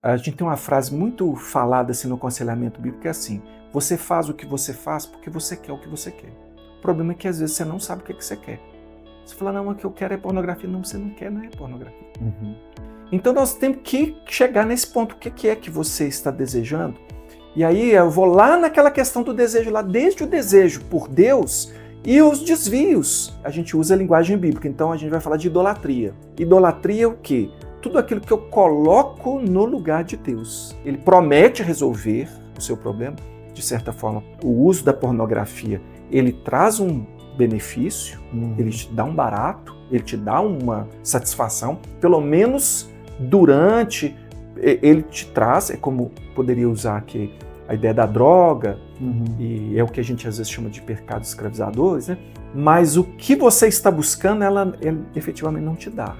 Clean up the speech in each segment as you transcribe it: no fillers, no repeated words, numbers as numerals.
A gente tem uma frase muito falada assim no aconselhamento bíblico, que é assim: você faz o que você faz porque você quer o que você quer. O problema é que às vezes você não sabe o que você quer. Você fala, não, o que eu quero é pornografia. Não, você não quer, não é pornografia. Uhum. Então nós temos que chegar nesse ponto. O que é que você está desejando? E aí eu vou lá naquela questão do desejo, lá desde o desejo por Deus e os desvios. A gente usa a linguagem bíblica, então a gente vai falar de idolatria. Idolatria é o quê? Tudo aquilo que eu coloco no lugar de Deus. Ele promete resolver o seu problema, de certa forma. O uso da pornografia, ele traz um benefício, ele te dá um barato, ele te dá uma satisfação, pelo menos durante, ele te traz, é como poderia usar aqui a ideia da droga, e é o que a gente às vezes chama de pecados escravizadores, né? Mas o que você está buscando, ele efetivamente não te dá.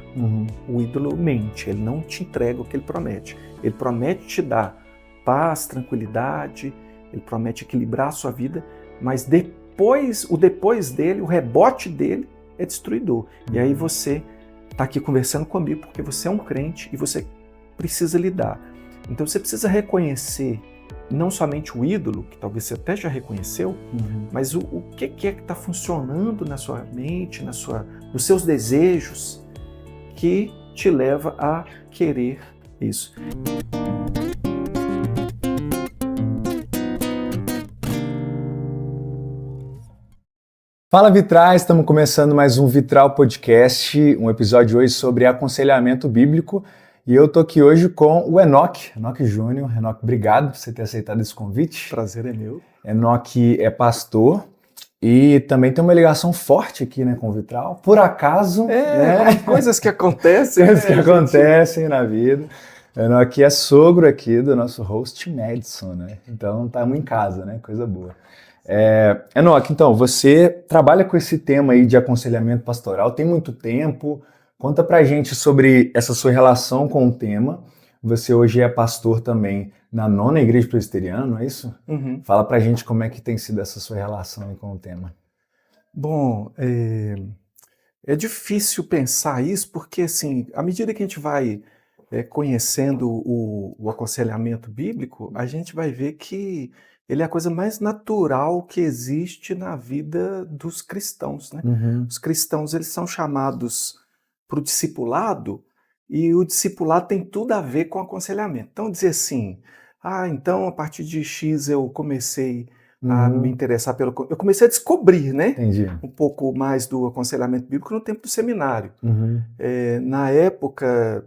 O ídolo mente, ele não te entrega o que ele promete. Ele promete te dar paz, tranquilidade, ele promete equilibrar a sua vida, mas depois dele, o rebote dele é destruidor. E aí você está aqui conversando comigo porque você é um crente e você precisa lidar. Então você precisa reconhecer não somente o ídolo, que talvez você até já reconheceu, mas o que é que está funcionando na sua mente, nos seus desejos, que te leva a querer isso. Fala Vitrais, estamos começando mais um Vitral Podcast, um episódio hoje sobre aconselhamento bíblico. E eu tô aqui hoje com o Enoque Júnior. Enoque, obrigado por você ter aceitado esse convite. Prazer é meu. Enoque é pastor e também tem uma ligação forte aqui, né, com o Vitral. Por acaso, coisas que acontecem. Coisas que acontecem na vida. Enoque é sogro aqui do nosso host Madison, né? Então estamos em casa, né? Coisa boa. Enoque, então, você trabalha com esse tema aí de aconselhamento pastoral, tem muito tempo. Conta pra gente sobre essa sua relação com o tema. Você hoje é pastor também na 9ª Igreja Presbiteriana, não é isso? Fala pra gente como é que tem sido essa sua relação aí com o tema. Bom, é difícil pensar isso porque, assim, à medida que a gente vai conhecendo o aconselhamento bíblico, a gente vai ver que ele é a coisa mais natural que existe na vida dos cristãos, né? Os cristãos, eles são chamados para o discipulado, e o discipulado tem tudo a ver com aconselhamento. Então, dizer assim, então a partir de X eu comecei a me interessar eu comecei a descobrir, né? Entendi. Um pouco mais do aconselhamento bíblico no tempo do seminário. Na época,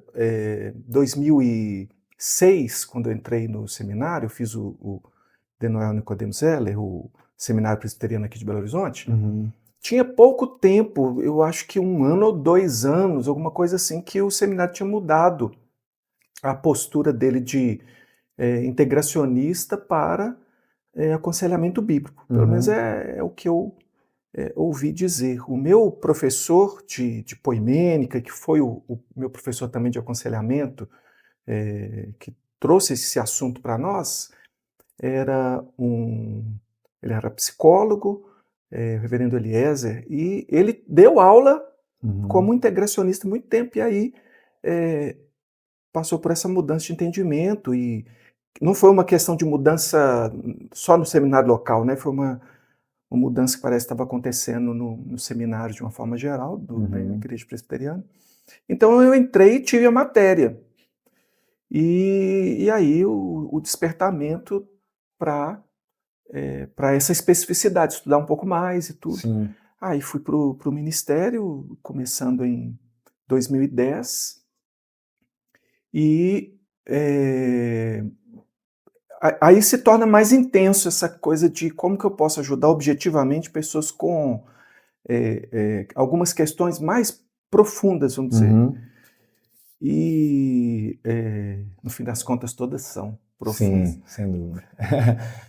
2006, quando eu entrei no seminário, eu fiz o Denoel Nicodemo Zeller, o seminário presbiteriano aqui de Belo Horizonte. Tinha pouco tempo, eu acho que 1 ano ou 2 anos, alguma coisa assim, que o seminário tinha mudado a postura dele de integracionista para aconselhamento bíblico. Pelo menos é o que eu ouvi dizer. O meu professor de poimênica, que foi o meu professor também de aconselhamento, que trouxe esse assunto para nós, ele era psicólogo, reverendo Eliezer, e ele deu aula como integracionista há muito tempo, e aí passou por essa mudança de entendimento, e não foi uma questão de mudança só no seminário local, né? Foi uma mudança que parece que estava acontecendo no seminário de uma forma geral, da Igreja Presbiteriana. Então eu entrei e tive a matéria. E aí o despertamento para essa especificidade, estudar um pouco mais e tudo. Sim. Aí fui para o ministério, começando em 2010, e aí se torna mais intenso essa coisa de como que eu posso ajudar objetivamente pessoas com algumas questões mais profundas, vamos dizer. E no fim das contas todas são profundas. Sim, sem dúvida.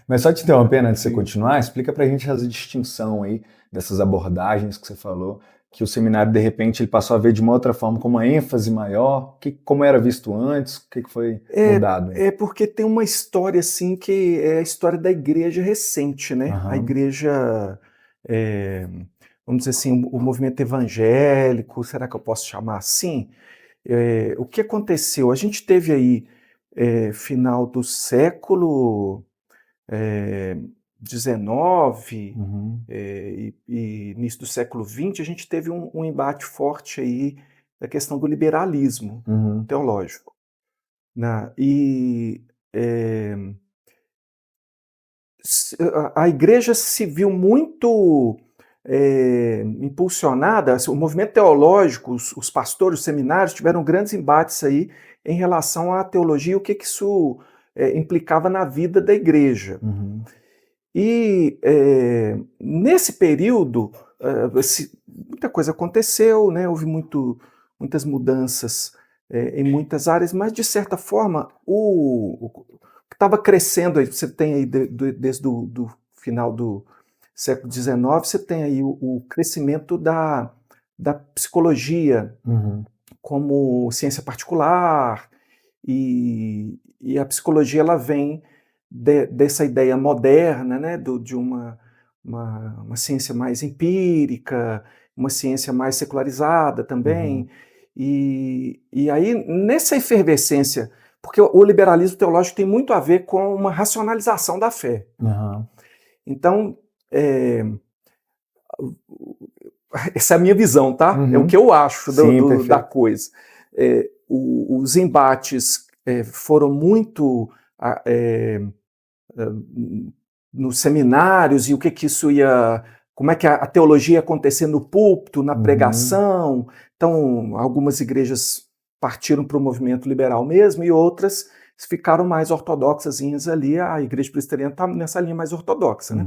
Mas só te interrompendo antes de você continuar, explica pra gente essa distinção aí dessas abordagens que você falou, que o seminário de repente ele passou a ver de uma outra forma, com uma ênfase maior, como era visto antes, o que foi mudado? É porque tem uma história assim que é a história da igreja recente, né? A igreja, vamos dizer assim, o movimento evangélico, será que eu posso chamar assim? O que aconteceu? A gente teve aí final do século XIX e início do século XX, a gente teve um embate forte aí da questão do liberalismo teológico. A igreja se viu muito impulsionada, o movimento teológico, os pastores, os seminários tiveram grandes embates aí em relação à teologia e o que isso implicava na vida da igreja. E nesse período, muita coisa aconteceu, né? Houve muitas mudanças em muitas áreas, mas de certa forma o que estava crescendo, você tem aí desde o final do século XIX, você tem aí o crescimento da psicologia como ciência particular, e a psicologia ela vem dessa ideia moderna, né, de uma ciência mais empírica, uma ciência mais secularizada também, e aí nessa efervescência, porque o liberalismo teológico tem muito a ver com uma racionalização da fé. Então, essa é a minha visão, tá? É o que eu acho da coisa. Os embates foram muito nos seminários, e o que isso ia... Como é que a teologia ia acontecer no púlpito, na pregação. Então, algumas igrejas partiram para o movimento liberal mesmo, e outras ficaram mais ortodoxas ali. A igreja presbiteriana está nessa linha mais ortodoxa, né?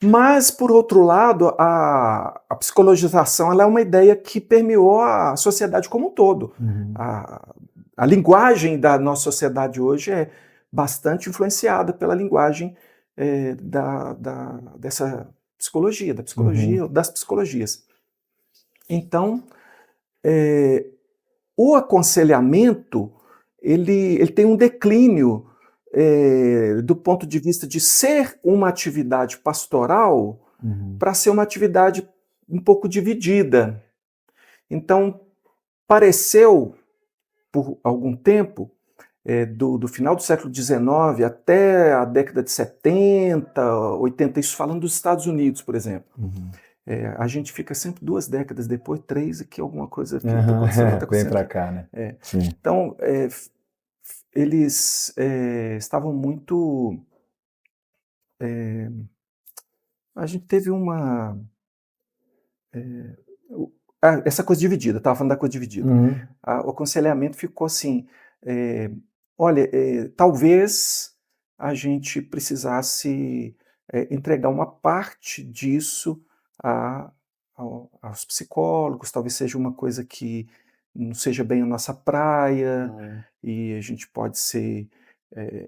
Mas, por outro lado, a psicologização ela é uma ideia que permeou a sociedade como um todo. A linguagem da nossa sociedade hoje é bastante influenciada pela linguagem dessa psicologia, das psicologias. Então, o aconselhamento ele tem um declínio do ponto de vista de ser uma atividade pastoral para ser uma atividade um pouco dividida. Então, pareceu, por algum tempo, do final do século XIX até a década de 70, 80, isso falando dos Estados Unidos, por exemplo. A gente fica sempre 2 décadas depois, 3, e que alguma coisa que está acontecendo. Vem para cá, né? Então, eles estavam muito... a gente teve essa coisa dividida, estava falando da coisa dividida. O aconselhamento ficou assim, olha, talvez a gente precisasse entregar uma parte disso aos psicólogos, talvez seja uma coisa que não seja bem a nossa praia, e a gente pode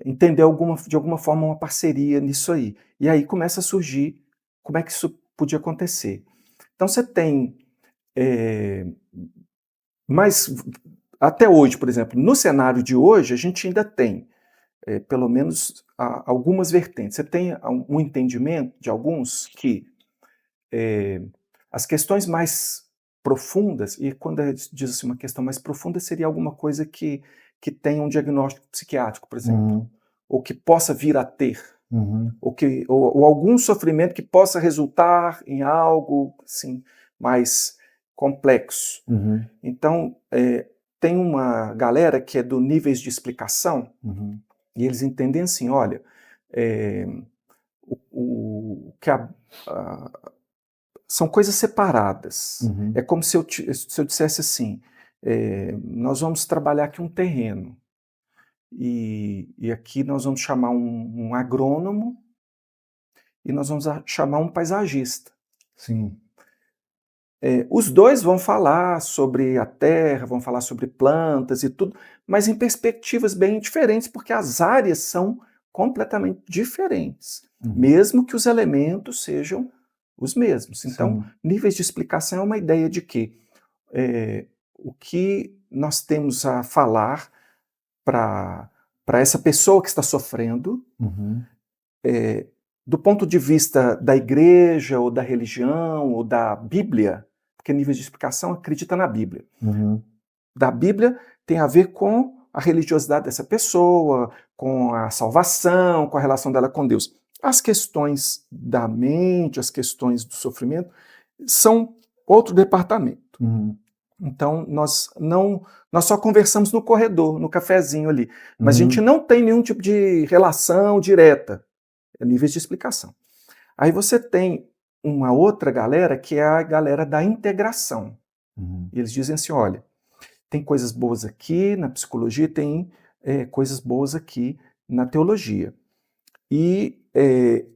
entender de alguma forma uma parceria nisso aí. E aí começa a surgir como é que isso podia acontecer. Então você tem... mas até hoje, por exemplo, no cenário de hoje, a gente ainda tem, pelo menos, algumas vertentes. Você tem um entendimento de alguns que as questões mais profundas, e quando a gente diz assim, uma questão mais profunda, seria alguma coisa que tenha um diagnóstico psiquiátrico, por exemplo, ou que possa vir a ter, ou algum sofrimento que possa resultar em algo assim, mais complexo. Então, tem uma galera que é do níveis de explicação, e eles entendem assim, olha, são coisas separadas. É como se eu dissesse assim, nós vamos trabalhar aqui um terreno, e aqui nós vamos chamar um agrônomo, e nós vamos chamar um paisagista. Os dois vão falar sobre a terra, vão falar sobre plantas e tudo, mas em perspectivas bem diferentes, porque as áreas são completamente diferentes, mesmo que os elementos sejam os mesmos. Então, níveis de explicação é uma ideia de que o que nós temos a falar para essa pessoa que está sofrendo, do ponto de vista da igreja, ou da religião, ou da Bíblia, porque níveis de explicação acredita na Bíblia. Da Bíblia tem a ver com a religiosidade dessa pessoa, com a salvação, com a relação dela com Deus. As questões da mente, as questões do sofrimento, são outro departamento. Então, nós só conversamos no corredor, no cafezinho ali. Mas a gente não tem nenhum tipo de relação direta, níveis de explicação. Aí você tem uma outra galera, que é a galera da integração. E eles dizem assim, olha, tem coisas boas aqui na psicologia, tem coisas boas aqui na teologia. E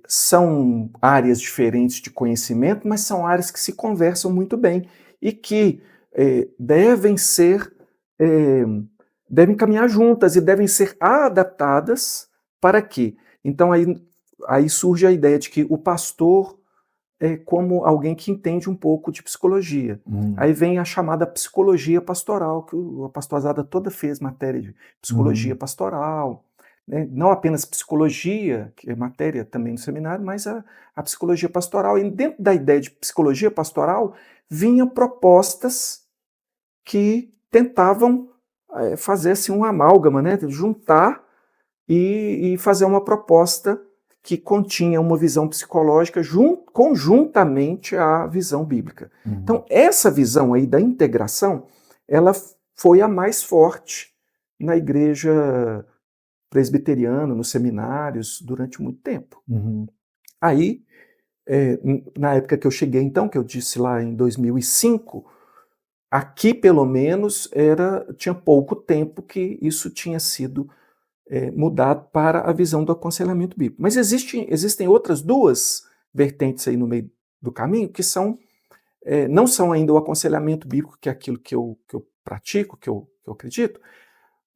são áreas diferentes de conhecimento, mas são áreas que se conversam muito bem e que devem caminhar juntas e devem ser adaptadas para quê? Então aí surge a ideia de que o pastor é como alguém que entende um pouco de psicologia. Aí vem a chamada psicologia pastoral, que a pastorzada toda fez matéria de psicologia pastoral, né? Não apenas psicologia, que é matéria também no seminário, mas a psicologia pastoral. E dentro da ideia de psicologia pastoral, vinham propostas que tentavam fazer assim, uma amálgama, né? Juntar e fazer uma proposta que continha uma visão psicológica conjuntamente à visão bíblica. Então, essa visão aí da integração, ela foi a mais forte na igreja presbiteriana, nos seminários, durante muito tempo. Aí, na época que eu cheguei, então, que eu disse lá em 2005, aqui, pelo menos, tinha pouco tempo que isso tinha sido mudado para a visão do aconselhamento bíblico. Mas existem outras duas vertentes aí no meio do caminho que não são ainda o aconselhamento bíblico, que é aquilo que eu pratico, que eu acredito,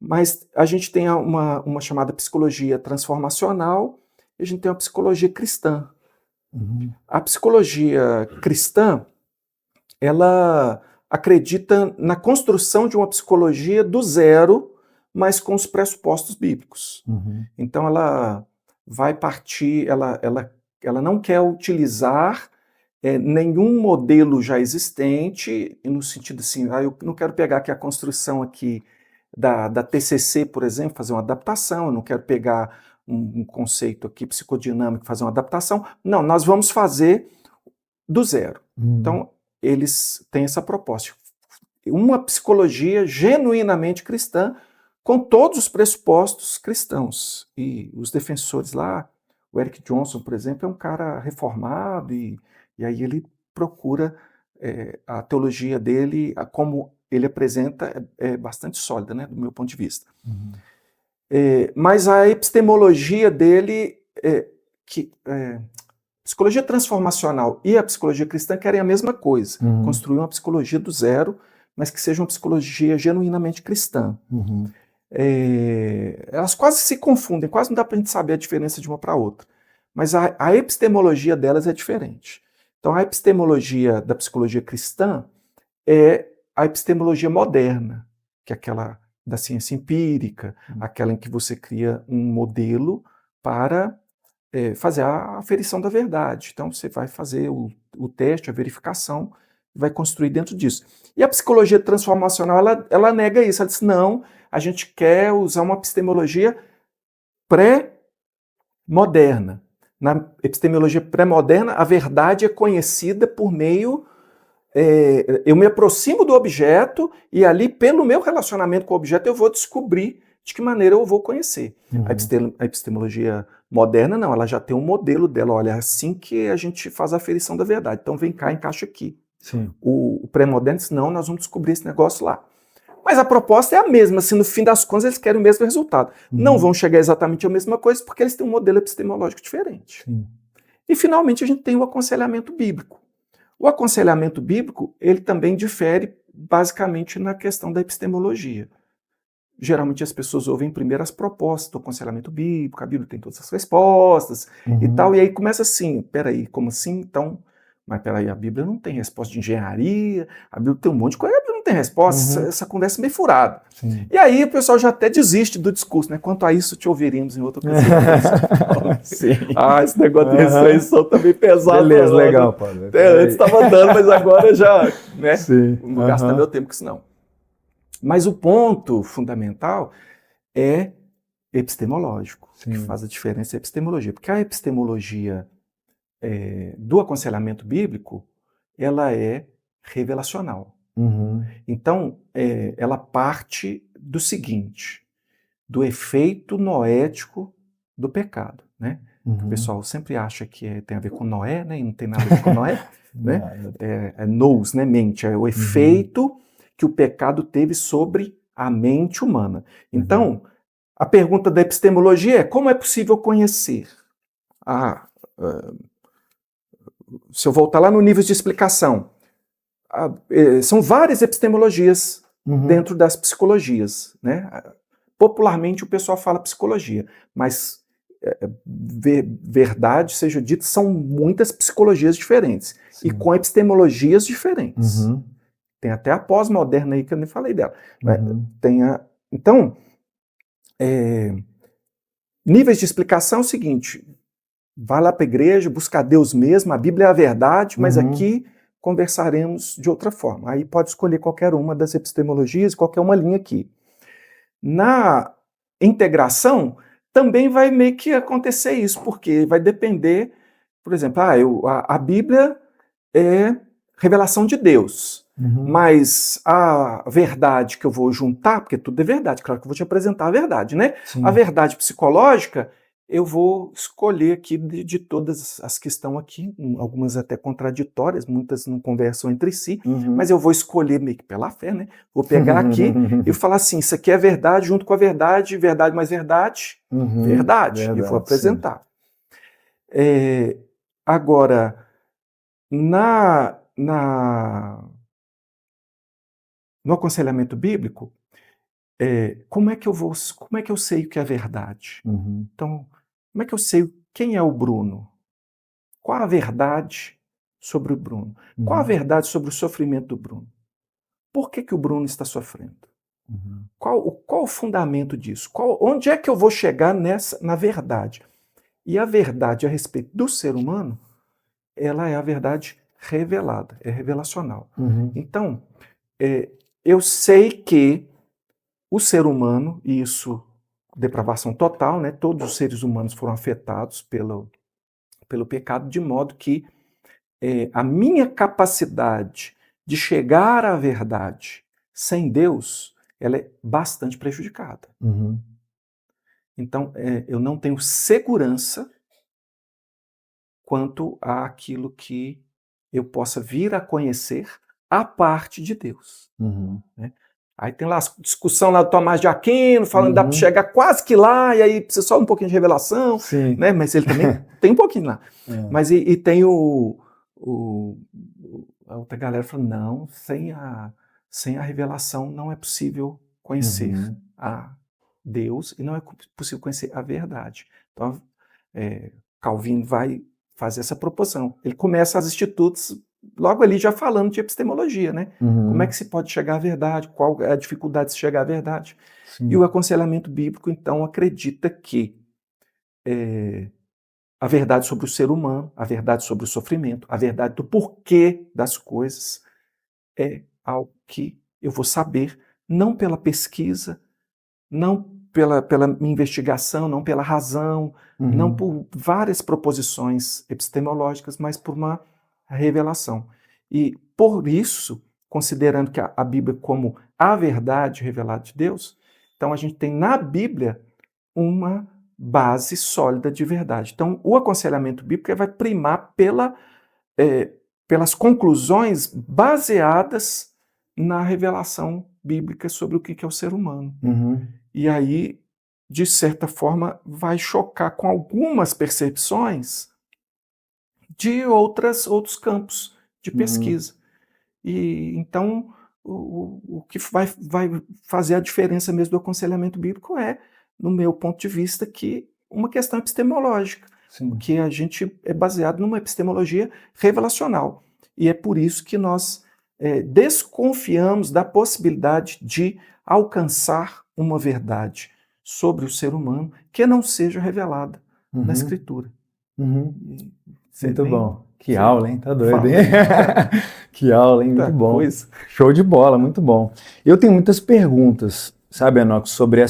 mas a gente tem uma chamada psicologia transformacional e a gente tem uma psicologia cristã. A psicologia cristã, ela acredita na construção de uma psicologia do zero, mas com os pressupostos bíblicos. Então ela vai partir, ela não quer utilizar nenhum modelo já existente, no sentido assim, eu não quero pegar aqui a construção aqui da TCC, por exemplo, fazer uma adaptação, eu não quero pegar um conceito aqui psicodinâmico, fazer uma adaptação. Não, nós vamos fazer do zero. Então, eles têm essa proposta. Uma psicologia genuinamente cristã, com todos os pressupostos cristãos. E os defensores lá, o Eric Johnson, por exemplo, é um cara reformado, e aí ele procura a teologia dele, como ele apresenta, é bastante sólida, né, do meu ponto de vista. Mas a epistemologia dele, psicologia transformacional e a psicologia cristã querem a mesma coisa, construir uma psicologia do zero, mas que seja uma psicologia genuinamente cristã. Elas quase se confundem, quase não dá para a gente saber a diferença de uma para outra. Mas a epistemologia delas é diferente. Então, a epistemologia da psicologia cristã é a epistemologia moderna, que é aquela da ciência empírica, aquela em que você cria um modelo para fazer a aferição da verdade. Então, você vai fazer o teste, a verificação, vai construir dentro disso. E a psicologia transformacional, ela nega isso. Ela diz, não, a gente quer usar uma epistemologia pré-moderna. Na epistemologia pré-moderna, a verdade é conhecida por meio... eu me aproximo do objeto e ali, pelo meu relacionamento com o objeto, eu vou descobrir de que maneira eu vou conhecer. A epistemologia moderna, não, ela já tem um modelo dela. Olha, é assim que a gente faz a aferição da verdade. Então vem cá, encaixa aqui. Sim. O pré-moderno diz, não, nós vamos descobrir esse negócio lá. Mas a proposta é a mesma, assim, no fim das contas eles querem o mesmo resultado. Não vão chegar exatamente à mesma coisa porque eles têm um modelo epistemológico diferente. E finalmente a gente tem o aconselhamento bíblico. O aconselhamento bíblico, ele também difere basicamente na questão da epistemologia. Geralmente as pessoas ouvem primeiro as propostas do aconselhamento bíblico, a Bíblia tem todas as respostas e tal, e aí começa assim, peraí, como assim? Então, mas peraí, a Bíblia não tem resposta de engenharia, a Bíblia tem um monte de coisa, a Bíblia não tem resposta, essa conversa é meio furada. E aí o pessoal já até desiste do discurso, né? Quanto a isso, te ouviríamos em outra ocasião. Esse negócio de ressurreição tá meio pesado. Beleza, legal, Paulo. Antes estava dando, mas agora já, né? Não vou gastar meu tempo com isso não. Mas o ponto fundamental é epistemológico. Sim. O que faz a diferença é a epistemologia. Porque a epistemologia do aconselhamento bíblico, ela é revelacional. Uhum. Então, ela parte do seguinte, do efeito noético do pecado, né? Uhum. O pessoal sempre acha que tem a ver com Noé, né? E não tem nada a ver com Noé, né? Nada. É nous, né? Mente. É o efeito que o pecado teve sobre a mente humana. Então, a pergunta da epistemologia é como é possível conhecer? Se eu voltar lá no nível de explicação, são várias epistemologias dentro das psicologias, né? Popularmente o pessoal fala psicologia, mas verdade seja dito, são muitas psicologias diferentes. Sim. E com epistemologias diferentes. Uhum. Tem até a pós-moderna aí que eu nem falei dela. Uhum. Então, níveis de explicação é o seguinte, vai lá para a igreja, buscar Deus mesmo, a Bíblia é a verdade, mas aqui conversaremos de outra forma. Aí pode escolher qualquer uma das epistemologias, qualquer uma linha aqui. Na integração, também vai meio que acontecer isso, porque vai depender, por exemplo, a Bíblia é revelação de Deus, mas a verdade que eu vou juntar, porque tudo é verdade, claro que eu vou te apresentar a verdade, né? Sim. A verdade psicológica, eu vou escolher aqui de todas as que estão aqui, algumas até contraditórias, muitas não conversam entre si, mas eu vou escolher meio que pela fé, né? Vou pegar aqui e falar assim, isso aqui é verdade junto com a verdade, verdade mais verdade, verdade, e vou apresentar. Agora, no aconselhamento bíblico, como é que eu sei o que é verdade? Então, como é que eu sei quem é o Bruno? Qual a verdade sobre o Bruno? Qual a verdade sobre o sofrimento do Bruno? Por que o Bruno está sofrendo? Qual o fundamento disso? Onde é que eu vou chegar na verdade? E a verdade a respeito do ser humano, ela é a verdade revelada, é revelacional. Então, eu sei que o ser humano, e isso, depravação total, né? Todos os seres humanos foram afetados pelo pecado, de modo que a minha capacidade de chegar à verdade sem Deus, ela é bastante prejudicada. Então, eu não tenho segurança quanto àquilo que eu possa vir a conhecer a parte de Deus. Né? Aí tem lá a discussão lá do Tomás de Aquino, falando que dá para chegar quase que lá, e aí precisa só um pouquinho de revelação, né? Mas ele também tem um pouquinho lá. Mas e tem a outra galera falando, não, sem a revelação não é possível conhecer a Deus e não é possível conhecer a verdade. Então, Calvino vai fazer essa proposição. Ele começa as institutos logo ali já falando de epistemologia, né? Como é que se pode chegar à verdade? Qual é a dificuldade de se chegar à verdade? Sim. E o aconselhamento bíblico, então, acredita que a verdade sobre o ser humano, a verdade sobre o sofrimento, a verdade do porquê das coisas é algo que eu vou saber, não pela pesquisa, não pela minha investigação, não pela razão, não por várias proposições epistemológicas, mas por uma revelação. E por isso, considerando que a Bíblia como a verdade revelada de Deus, então a gente tem na Bíblia uma base sólida de verdade. Então o aconselhamento bíblico vai primar pelas conclusões baseadas na revelação bíblica sobre o que é o ser humano. E aí, de certa forma, vai chocar com algumas percepções de outros campos de pesquisa. E então, o que vai fazer a diferença mesmo do aconselhamento bíblico é, no meu ponto de vista, que uma questão epistemológica, que a gente é baseado numa epistemologia revelacional. E é por isso que nós desconfiamos da possibilidade de alcançar uma verdade sobre o ser humano que não seja revelada na Escritura. Muito bom. Que aula, hein? Tá doido, hein? Que aula, hein? Muito bom. Show de bola, muito bom. Eu tenho muitas perguntas, sabe, Enoque, sobre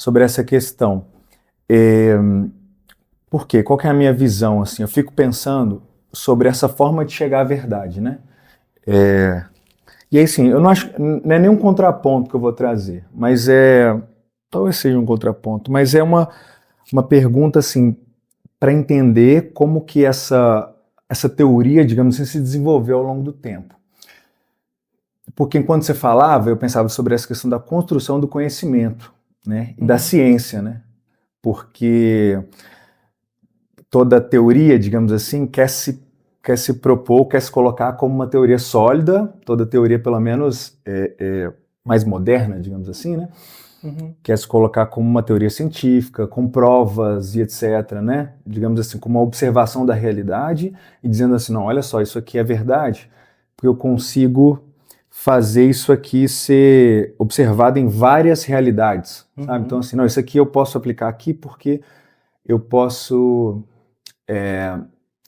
sobre essa questão. Por quê? Qual que é a minha visão? Assim, eu fico pensando sobre essa forma de chegar à verdade, né? E aí, sim, eu não acho, não é nenhum contraponto que eu vou trazer, mas talvez seja um contraponto, mas é uma pergunta, assim, para entender como que essa teoria, digamos assim, se desenvolveu ao longo do tempo. Porque enquanto você falava, eu pensava sobre essa questão da construção do conhecimento, né, e da ciência, né? Porque toda teoria, digamos assim, quer se propor, quer se colocar como uma teoria sólida, toda teoria, pelo menos, mais moderna, digamos assim, né? Quer se colocar como uma teoria científica, com provas e etc, né? Digamos assim, como uma observação da realidade e dizendo assim, não, olha só, isso aqui é verdade, porque eu consigo fazer isso aqui ser observado em várias realidades, sabe? Então assim, não, isso aqui eu posso aplicar aqui porque eu posso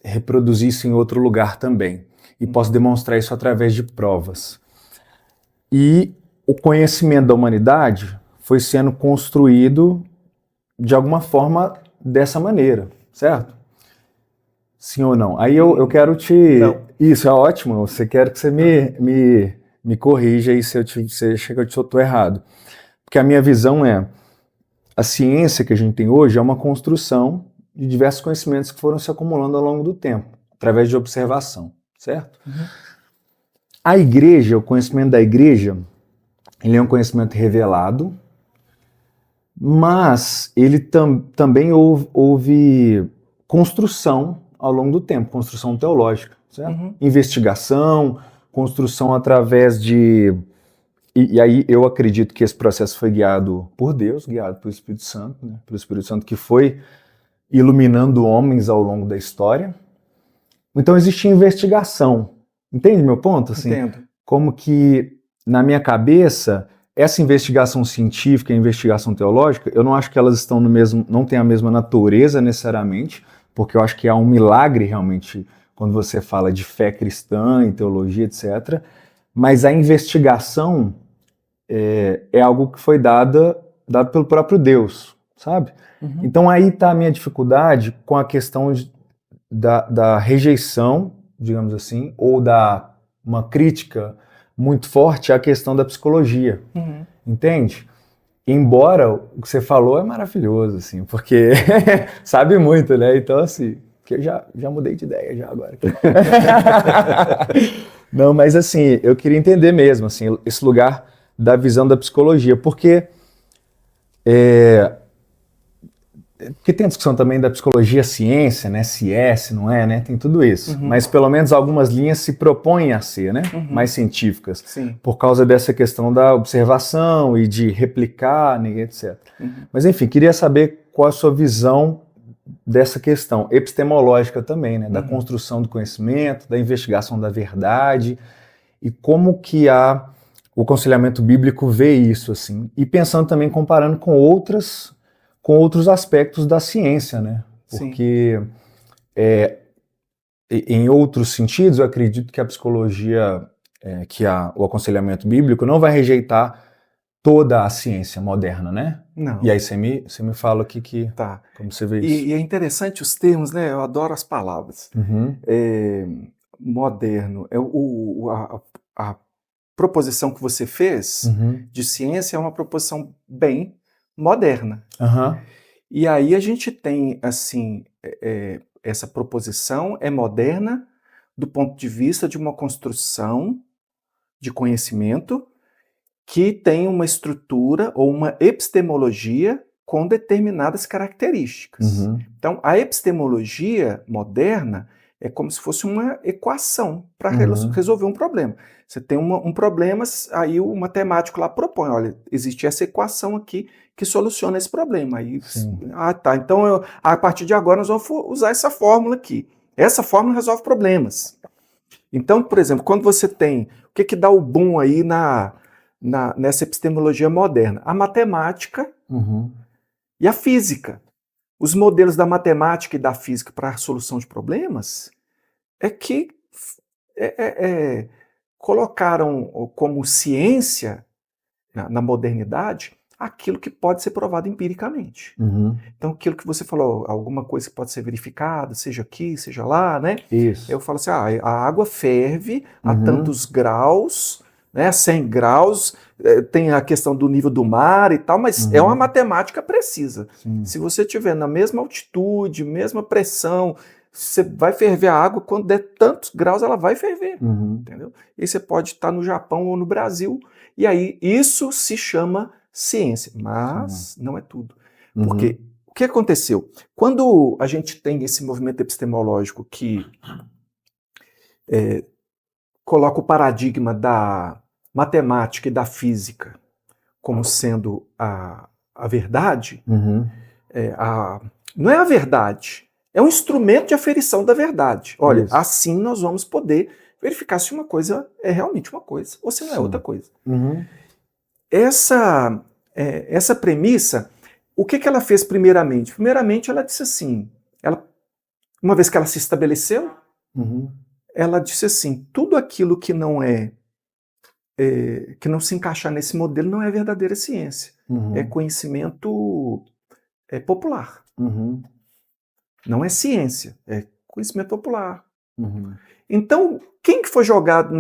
reproduzir isso em outro lugar também e posso demonstrar isso através de provas. E o conhecimento da humanidade foi sendo construído de alguma forma dessa maneira, certo? Sim ou não? Aí eu quero te... Não. Isso, é ótimo. Você quer que você me corrija aí se você acha que eu estou errado. Porque a minha visão é, a ciência que a gente tem hoje é uma construção de diversos conhecimentos que foram se acumulando ao longo do tempo, através de observação, certo? A igreja, o conhecimento da igreja, ele é um conhecimento revelado, mas ele também houve construção ao longo do tempo, construção teológica, certo? Investigação, construção através de... E aí eu acredito que esse processo foi guiado por Deus, guiado pelo Espírito Santo, né? Pelo Espírito Santo que foi iluminando homens ao longo da história. Então existia investigação. Entende meu ponto? Assim, Entendo. como que, na minha cabeça, essa investigação científica e a investigação teológica, eu não acho que elas estão no mesmo, não têm a mesma natureza necessariamente, porque eu acho que há um milagre realmente quando você fala de fé cristã e teologia, etc. Mas a investigação é algo que foi dado pelo próprio Deus, sabe? Então aí está a minha dificuldade com a questão da rejeição, digamos assim, ou uma crítica muito forte à questão da psicologia, entende? Embora o que você falou é maravilhoso, assim, porque sabe muito, né? Então, assim, que eu já mudei de ideia já agora. Não, mas assim, eu queria entender mesmo, assim, esse lugar da visão da psicologia, porque tem a discussão também da psicologia ciência, né? Se é, se não é, né? Tem tudo isso. Mas pelo menos algumas linhas se propõem a ser, né? Mais científicas. Sim. Por causa dessa questão da observação e de replicar, né, etc. Mas enfim, queria saber qual a sua visão dessa questão epistemológica também, né? Da construção do conhecimento, da investigação da verdade e como que o aconselhamento bíblico vê isso, assim. E pensando também, comparando com outros aspectos da ciência, né? Porque em outros sentidos, eu acredito que a psicologia, o aconselhamento bíblico não vai rejeitar toda a ciência moderna, né? Não. E aí você me fala o que Tá. como você vê isso. E é interessante os termos, né? Eu adoro as palavras. Moderno. A proposição que você fez de ciência é uma proposição bem moderna. E aí a gente tem, assim, essa proposição é moderna do ponto de vista de uma construção de conhecimento que tem uma estrutura ou uma epistemologia com determinadas características. Então, a epistemologia moderna é como se fosse uma equação para resolver um problema. Você tem um problema, aí o matemático lá propõe, olha, existe essa equação aqui que soluciona esse problema. Aí, tá, então a partir de agora nós vamos usar essa fórmula aqui. Essa fórmula resolve problemas. Então, por exemplo, quando você tem, o que dá o boom aí nessa epistemologia moderna? A matemática e a física. Os modelos da matemática e da física para a solução de problemas que colocaram como ciência, na modernidade, aquilo que pode ser provado empiricamente. Uhum. Então, aquilo que você falou, alguma coisa que pode ser verificada, seja aqui, seja lá, né? Isso. Eu falo assim, a água ferve a Uhum. tantos graus, né, 100 graus, tem a questão do nível do mar e tal, mas é uma matemática precisa. Sim. Se você estiver na mesma altitude, mesma pressão, você vai ferver a água, quando der tantos graus ela vai ferver, entendeu? E você pode estar no Japão ou no Brasil, e aí isso se chama ciência, mas não é tudo. Porque o que aconteceu? Quando a gente tem esse movimento epistemológico que coloca o paradigma da matemática e da física como sendo a verdade, não é a verdade, é um instrumento de aferição da verdade. Olha, Isso. assim nós vamos poder verificar se uma coisa é realmente uma coisa ou se não é outra coisa. Essa premissa, o que ela fez primeiramente? Primeiramente ela disse assim, uma vez que ela se estabeleceu, ela disse assim, tudo aquilo que não que não se encaixar nesse modelo não é verdadeira ciência. É conhecimento popular. Não é ciência, é conhecimento popular. Então, quem que foi jogado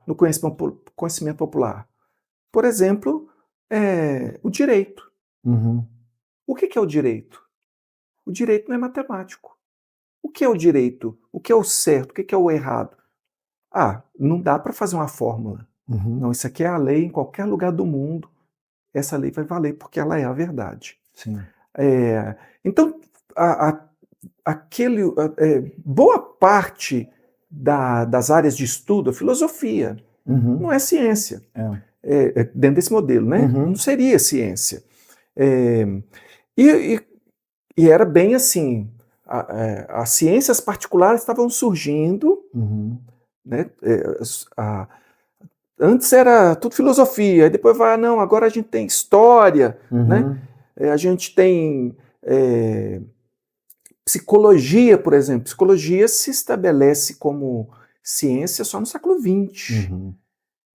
no conhecimento popular? Por exemplo, o direito. O que é o direito? O direito não é matemático. O que é o direito? O que é o certo? O que é o errado? Não dá para fazer uma fórmula. Não, isso aqui é a lei em qualquer lugar do mundo. Essa lei vai valer porque ela é a verdade. Sim. Então, boa parte das áreas de estudo, a filosofia, não é ciência. Dentro desse modelo, né? Não seria ciência. E era bem assim, as ciências particulares estavam surgindo, né? Antes era tudo filosofia, aí depois não, agora a gente tem história, né? A gente tem psicologia, por exemplo. Psicologia se estabelece como ciência só no século XX,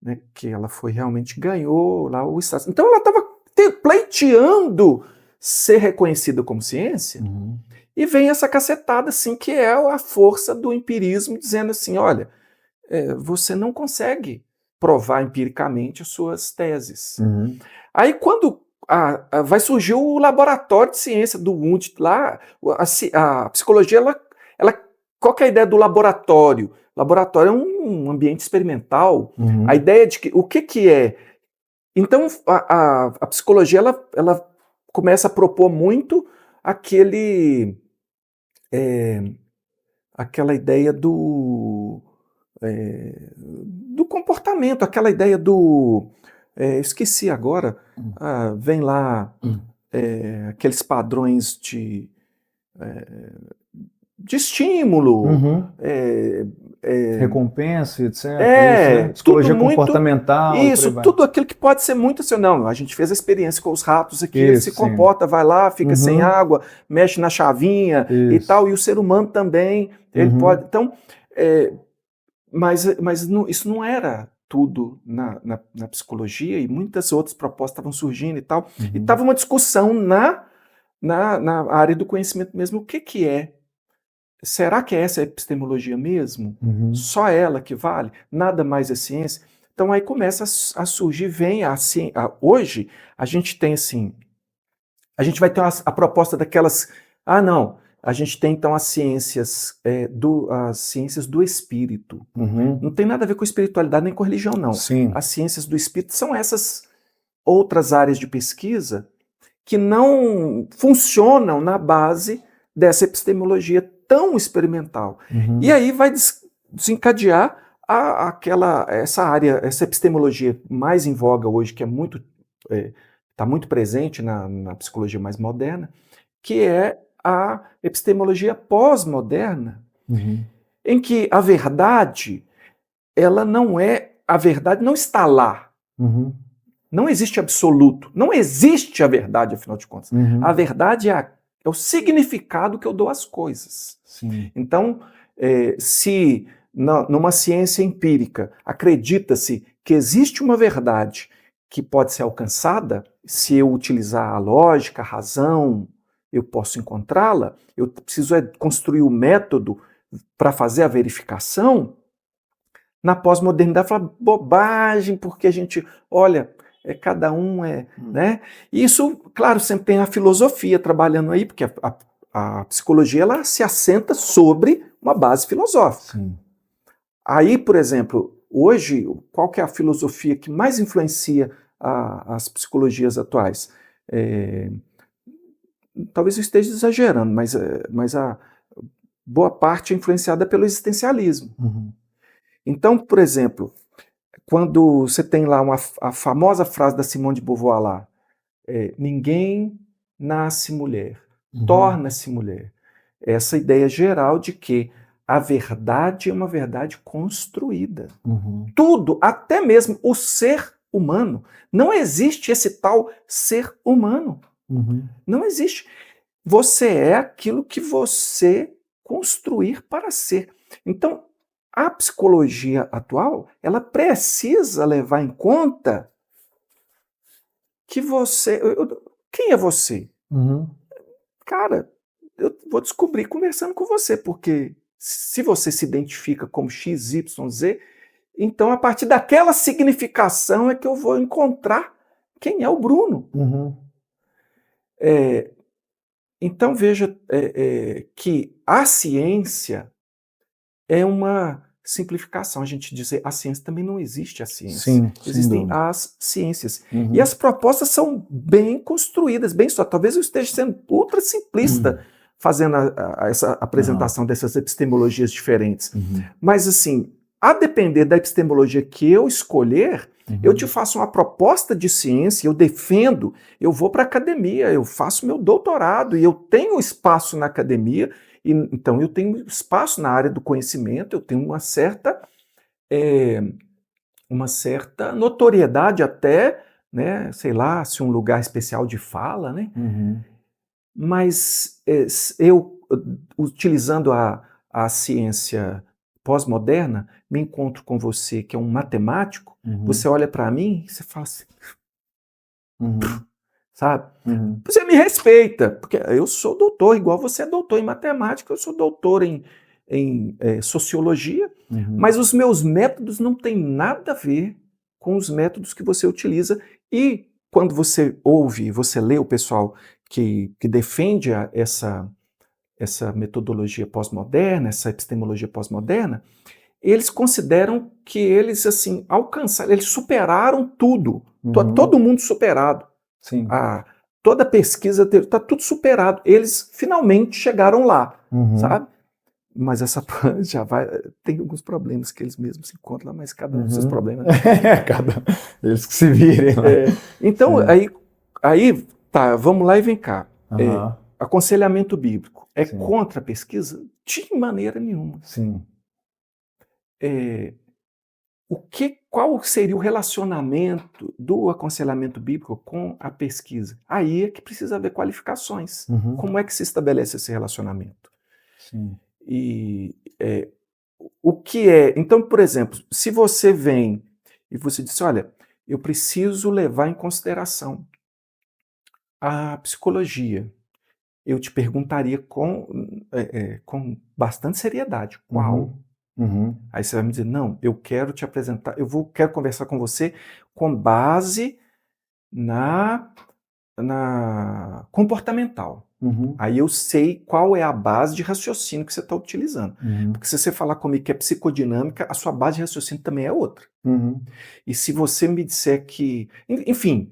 né? Que ela realmente ganhou lá o status. Então ela estava pleiteando ser reconhecida como ciência, e vem essa cacetada assim, que é a força do empirismo, dizendo assim, olha, você não consegue provar empiricamente as suas teses. Aí quando vai surgir o laboratório de ciência do Wundt lá, a psicologia, qual que é a ideia do laboratório? Laboratório é um ambiente experimental. A ideia de que, o que é? Então a psicologia ela começa a propor muito aquela ideia do comportamento, aquela ideia esqueci agora, vem lá aqueles padrões de estímulo, recompensa, etc. Isso, né? Psicologia comportamental. Isso, tudo aquilo que pode ser muito assim. Não, a gente fez a experiência com os ratos aqui, ele se comporta, vai lá, fica sem água, mexe na chavinha e tal, e o ser humano também, ele pode. Então, mas isso não era tudo na psicologia, e muitas outras propostas estavam surgindo e tal, e estava uma discussão na área do conhecimento mesmo, o que é? Será que essa é epistemologia mesmo? Só ela que vale? Nada mais é ciência? Então aí começa a surgir, hoje a gente tem assim, a gente vai ter a proposta daquelas, não, a gente tem então as ciências do espírito. Não tem nada a ver com espiritualidade nem com religião, não. Sim. As ciências do espírito são essas outras áreas de pesquisa que não funcionam na base dessa epistemologia tão experimental. E aí vai desencadear essa área, essa epistemologia mais em voga hoje, que está muito presente na psicologia mais moderna, que é a epistemologia pós-moderna, em que a verdade não está lá. Não existe absoluto. Não existe a verdade, afinal de contas. A verdade é o significado que eu dou às coisas. Sim. Então, se numa ciência empírica acredita-se que existe uma verdade que pode ser alcançada, se eu utilizar a lógica, a razão, eu posso encontrá-la, eu preciso construir o método para fazer a verificação. Na pós-modernidade fala bobagem, porque a gente, olha, cada um né? E isso, claro, sempre tem a filosofia trabalhando aí, porque a psicologia ela se assenta sobre uma base filosófica. Sim. Aí, por exemplo, hoje, qual que é a filosofia que mais influencia as psicologias atuais? Talvez eu esteja exagerando, mas a boa parte é influenciada pelo existencialismo. Uhum. Então, por exemplo, quando você tem lá a famosa frase da Simone de Beauvoir lá, ninguém nasce mulher, torna-se mulher. Essa ideia geral de que a verdade é uma verdade construída. Tudo, até mesmo o ser humano, não existe esse tal ser humano. Não existe. Você é aquilo que você construir para ser. Então, a psicologia atual, ela precisa levar em conta que você... Quem é você? Cara, eu vou descobrir conversando com você, porque se você se identifica como X, Y, Z, então a partir daquela significação é que eu vou encontrar quem é o Bruno. Então veja que a ciência é uma simplificação. A gente dizer a ciência também não existe a ciência. Sim, existem as ciências. E as propostas são bem construídas, bem só. Talvez eu esteja sendo ultra simplista fazendo essa apresentação dessas epistemologias diferentes. Mas assim, a depender da epistemologia que eu escolher, eu te faço uma proposta de ciência, eu defendo, eu vou para a academia, eu faço meu doutorado e eu tenho espaço na academia. Então, eu tenho espaço na área do conhecimento, eu tenho uma certa notoriedade até, né, sei lá, se um lugar especial de fala, né? Mas eu, utilizando a ciência pós-moderna, me encontro com você, que é um matemático, você olha para mim e você fala assim... Sabe? Você me respeita, porque eu sou doutor, igual você é doutor em matemática, eu sou doutor em sociologia, mas os meus métodos não têm nada a ver com os métodos que você utiliza. E quando você ouve, você lê o pessoal que defende essa metodologia pós-moderna, essa epistemologia pós-moderna, eles consideram que eles assim alcançaram, eles superaram tudo, todo mundo superado. Sim. Toda pesquisa está tudo superado. Eles finalmente chegaram lá, sabe? Mas essa já vai. Tem alguns problemas que eles mesmos se encontram lá, mas cada um com seus problemas. Eles que se virem. Então, aí tá, vamos lá e vem cá. Aconselhamento bíblico é contra a pesquisa? De maneira nenhuma. Sim. Qual seria o relacionamento do aconselhamento bíblico com a pesquisa? Aí é que precisa haver qualificações. Como é que se estabelece esse relacionamento? Sim. E o que é... Então, por exemplo, se você vem e você diz, olha, eu preciso levar em consideração a psicologia, eu te perguntaria com bastante seriedade, qual? Aí você vai me dizer, não, eu quero te apresentar, quero conversar com você com base na comportamental. Aí eu sei qual é a base de raciocínio que você está utilizando. Porque se você falar comigo que é psicodinâmica, a sua base de raciocínio também é outra. E se você me disser que... Enfim,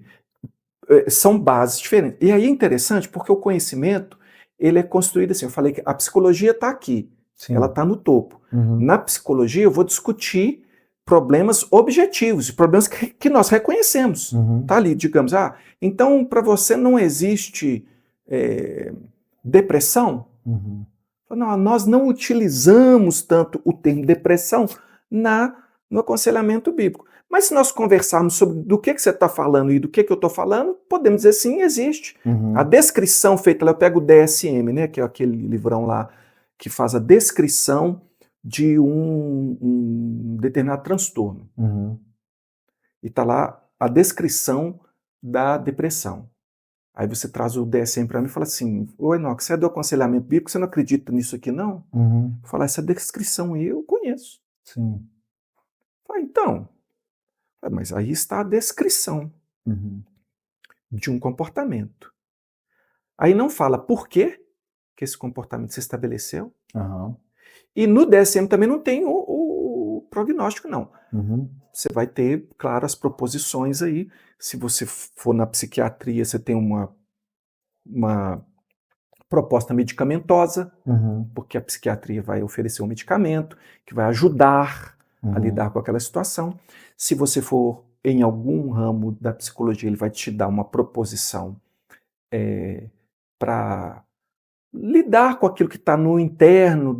são bases diferentes. E aí é interessante porque o conhecimento, ele é construído assim, eu falei que a psicologia está aqui. Sim. Ela está no topo. Na psicologia, eu vou discutir problemas objetivos, problemas que nós reconhecemos. Tá ali, digamos, então para você não existe depressão? Não, nós não utilizamos tanto o termo depressão no aconselhamento bíblico. Mas se nós conversarmos sobre do que você está falando e do que eu estou falando, podemos dizer sim, existe. A descrição feita, eu pego o DSM, né, que é aquele livrão lá, que faz a descrição de um determinado transtorno. E está lá a descrição da depressão. Aí você traz o DSM para mim e fala assim, ô Enoque, você é do aconselhamento bíblico, você não acredita nisso aqui não? Falar, essa descrição aí eu conheço. Sim. Fala, então, mas aí está a descrição de um comportamento. Aí não fala por quê que esse comportamento se estabeleceu. E no DSM também não tem o prognóstico, não. Você vai ter, claro, as proposições aí. Se você for na psiquiatria, você tem uma proposta medicamentosa, porque a psiquiatria vai oferecer um medicamento que vai ajudar a lidar com aquela situação. Se você for em algum ramo da psicologia, ele vai te dar uma proposição para lidar com aquilo que está no interno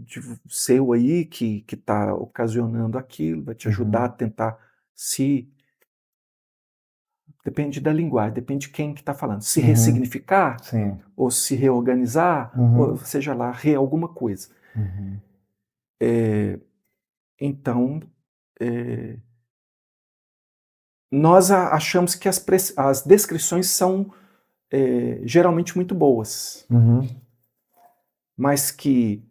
de seu aí, que está ocasionando aquilo, vai te ajudar a tentar se... Depende da linguagem, depende de quem que está falando. Se ressignificar, ou se reorganizar, ou seja lá, alguma coisa. Então, nós achamos que as descrições são geralmente muito boas. Mas que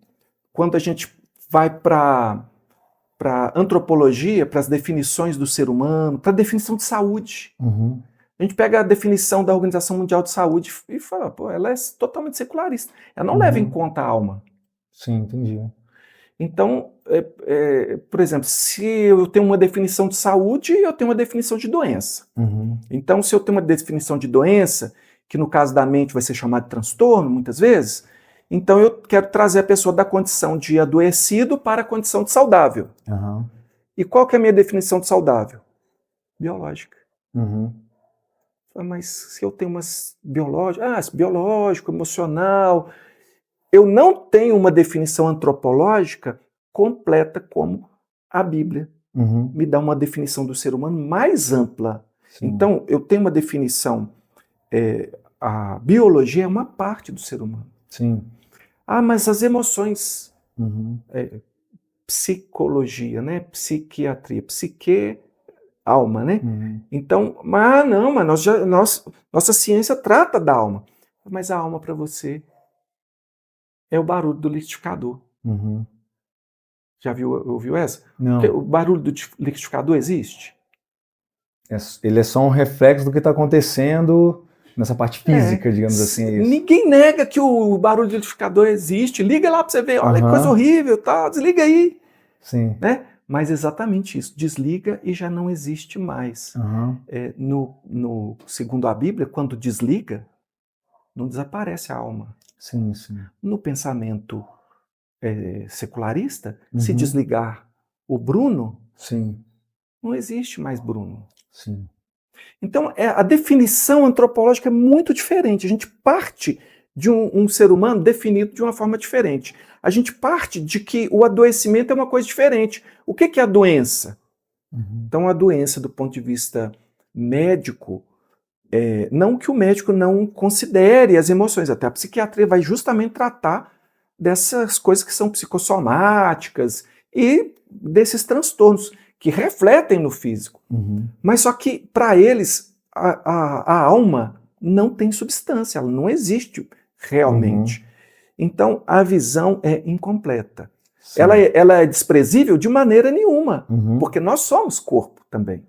quando a gente vai para antropologia, para as definições do ser humano, para a definição de saúde, a gente pega a definição da Organização Mundial de Saúde e fala, pô, ela é totalmente secularista. Ela não leva em conta a alma. Sim, entendi. Então, por exemplo, se eu tenho uma definição de saúde, eu tenho uma definição de doença. Então, se eu tenho uma definição de doença, que no caso da mente vai ser chamada de transtorno, muitas vezes, então eu quero trazer a pessoa da condição de adoecido para a condição de saudável. E qual que é a minha definição de saudável? Biológica. Mas se eu tenho umas biológicas, biológico, emocional, eu não tenho uma definição antropológica completa como a Bíblia me dá uma definição do ser humano mais ampla. Então, eu tenho uma definição, a biologia é uma parte do ser humano. Mas as emoções, psicologia, né? Psiquiatria, psique, alma, né? Então, mas nossa ciência trata da alma. Mas a alma para você é o barulho do liquidificador. Já ouviu essa? Não. Porque o barulho do liquidificador existe? Ele é só um reflexo do que está acontecendo nessa parte física, digamos assim. É isso. Ninguém nega que o barulho do liquidificador existe. Liga lá para você ver, olha que coisa horrível, tá? Desliga aí. Né? Mas exatamente isso, desliga e já não existe mais. Segundo a Bíblia, quando desliga, não desaparece a alma. No pensamento secularista, se desligar o Bruno, não existe mais Bruno. Então, a definição antropológica é muito diferente. A gente parte de um ser humano definido de uma forma diferente. A gente parte de que o adoecimento é uma coisa diferente. O que é a doença? Então, a doença, do ponto de vista médico, não que o médico não considere as emoções, até a psiquiatria vai justamente tratar dessas coisas que são psicossomáticas e desses transtornos que refletem no físico. Mas só que, para eles, a alma não tem substância, ela não existe realmente. Então, a visão é incompleta. Ela é desprezível de maneira nenhuma, porque nós somos corpo também.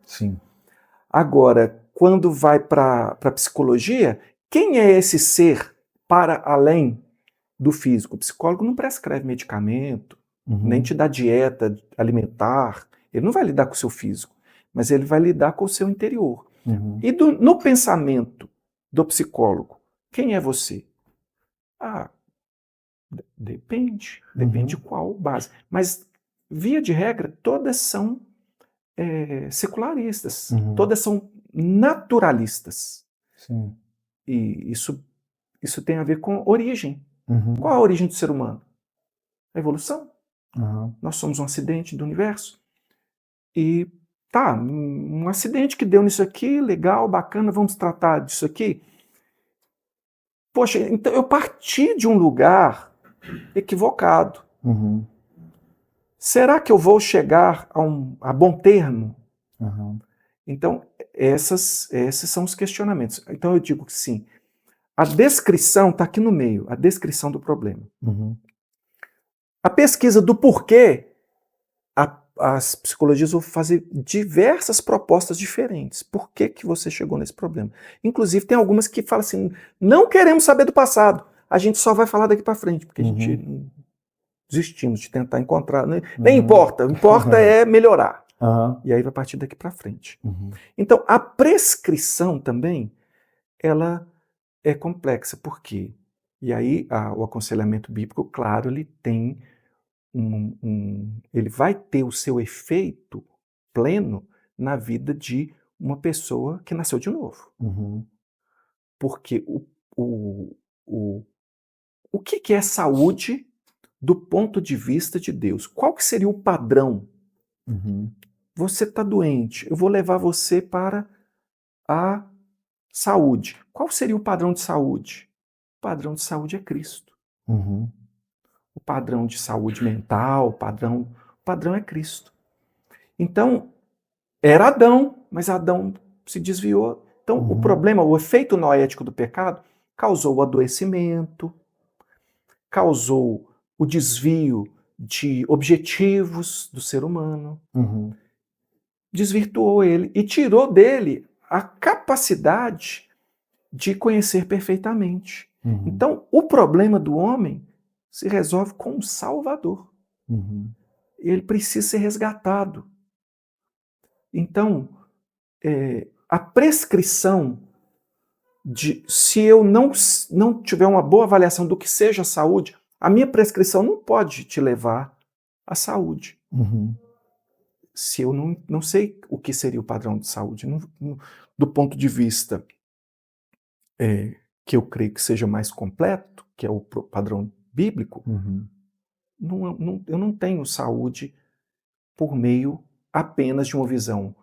Agora, quando vai para a psicologia, quem é esse ser para além do físico? O psicólogo não prescreve medicamento, nem te dá dieta alimentar, ele não vai lidar com o seu físico, mas ele vai lidar com o seu interior. E no pensamento do psicólogo, quem é você? Depende de qual base. Mas, via de regra, todas são secularistas, todas são naturalistas. E isso tem a ver com origem. Qual a origem do ser humano? A evolução. Nós somos um acidente do universo. E um acidente que deu nisso aqui, legal, bacana, vamos tratar disso aqui. Poxa, então eu parti de um lugar equivocado. Será que eu vou chegar a bom termo? Então, esses são os questionamentos. Então eu digo que sim, a descrição está aqui no meio, a descrição do problema. Uhum. A pesquisa do porquê, as psicologias vão fazer diversas propostas diferentes. Por que você chegou nesse problema? Inclusive, tem algumas que falam assim, não queremos saber do passado, a gente só vai falar daqui para frente, porque a gente desistimos de tentar encontrar. Nem importa, o importa é melhorar. E aí vai partir daqui para frente. Então, a prescrição também, ela é complexa. Por quê? E aí, o aconselhamento bíblico, claro, ele tem ele vai ter o seu efeito pleno na vida de uma pessoa que nasceu de novo. Porque o que é saúde do ponto de vista de Deus? Qual que seria o padrão? Você está doente, eu vou levar você para a saúde. Qual seria o padrão de saúde? O padrão de saúde é Cristo. O padrão de saúde mental, o padrão é Cristo. Então, era Adão, mas Adão se desviou. Então, o problema, o efeito noético do pecado, causou o adoecimento, causou o desvio de objetivos do ser humano, desvirtuou ele e tirou dele a capacidade de conhecer perfeitamente. Então, o problema do homem se resolve com um Salvador. Ele precisa ser resgatado. Então, a prescrição se eu não tiver uma boa avaliação do que seja saúde, a minha prescrição não pode te levar à saúde. Se eu não sei o que seria o padrão de saúde, do ponto de vista que eu creio que seja mais completo, que é o padrão bíblico, eu não tenho saúde por meio apenas de uma visão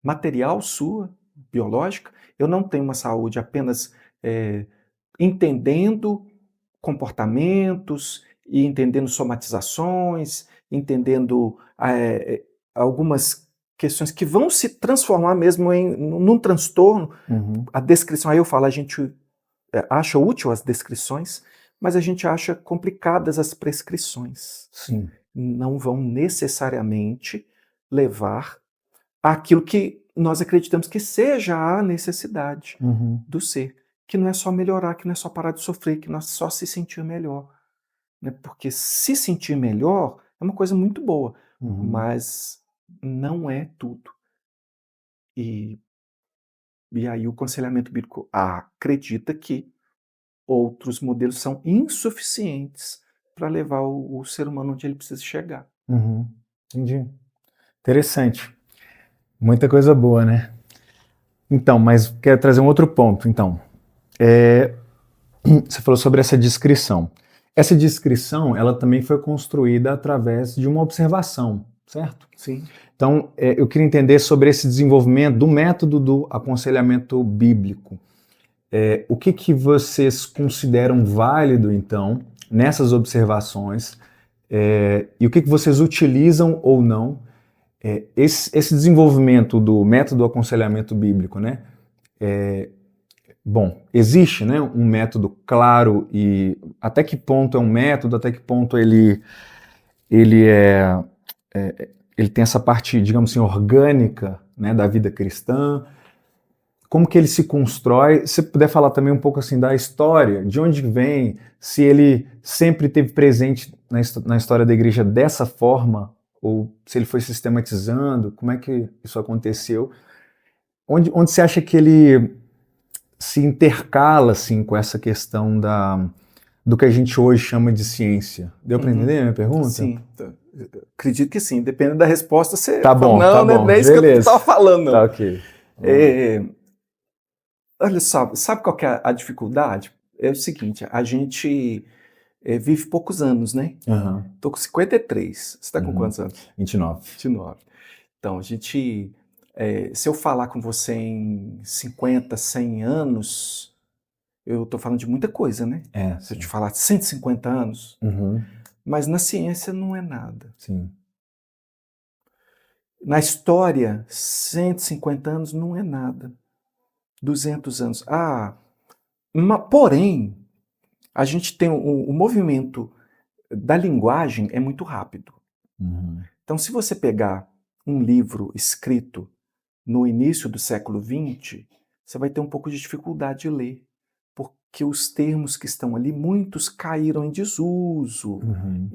material sua, biológica. Eu não tenho uma saúde apenas entendendo comportamentos e entendendo somatizações, entendendo algumas questões que vão se transformar mesmo num transtorno. A descrição, aí eu falo, a gente acha útil as descrições, mas a gente acha complicadas as prescrições. Sim. Não vão necessariamente levar àquilo que nós acreditamos que seja a necessidade do ser, que não é só melhorar, que não é só parar de sofrer, que não é só se sentir melhor. Né? Porque se sentir melhor é uma coisa muito boa, mas não é tudo. E aí o aconselhamento bíblico acredita que outros modelos são insuficientes para levar o ser humano onde ele precisa chegar. Entendi. Interessante. Muita coisa boa, né? Então, mas quero trazer um outro ponto. Então, você falou sobre essa descrição. Essa descrição, ela também foi construída através de uma observação, certo? Sim. Então, eu queria entender sobre esse desenvolvimento do método do aconselhamento bíblico. O que vocês consideram válido, então, nessas observações, e o que vocês utilizam ou não. Esse desenvolvimento do método do aconselhamento bíblico, né? Bom, existe, né, um método claro e até que ponto é um método, até que ponto ele tem essa parte, digamos assim, orgânica, né, da vida cristã. Como que ele se constrói? Se puder falar também um pouco assim da história, de onde vem, se ele sempre esteve presente na história da igreja dessa forma, ou se ele foi sistematizando, como é que isso aconteceu? Onde você acha que ele se intercala assim, com essa questão do que a gente hoje chama de ciência? Deu para entender a minha pergunta? Sim, acredito que sim. Dependendo da resposta, você tá bom, fala, não, não é isso que eu estava falando. Não. Tá, ok. Olha só, sabe qual que é a dificuldade? É o seguinte, a gente vive poucos anos, né? Tô com 53. Você está com quantos anos? 29. 29. Então, a gente... se eu falar com você em 50, 100 anos, eu tô falando de muita coisa, né? Se eu te falar 150 anos, mas na ciência não é nada. Sim. Na história, 150 anos não é nada. 200 anos. Porém, a gente tem o movimento da linguagem é muito rápido. Então, se você pegar um livro escrito no início do século XX, você vai ter um pouco de dificuldade de ler, porque os termos que estão ali, muitos caíram em desuso.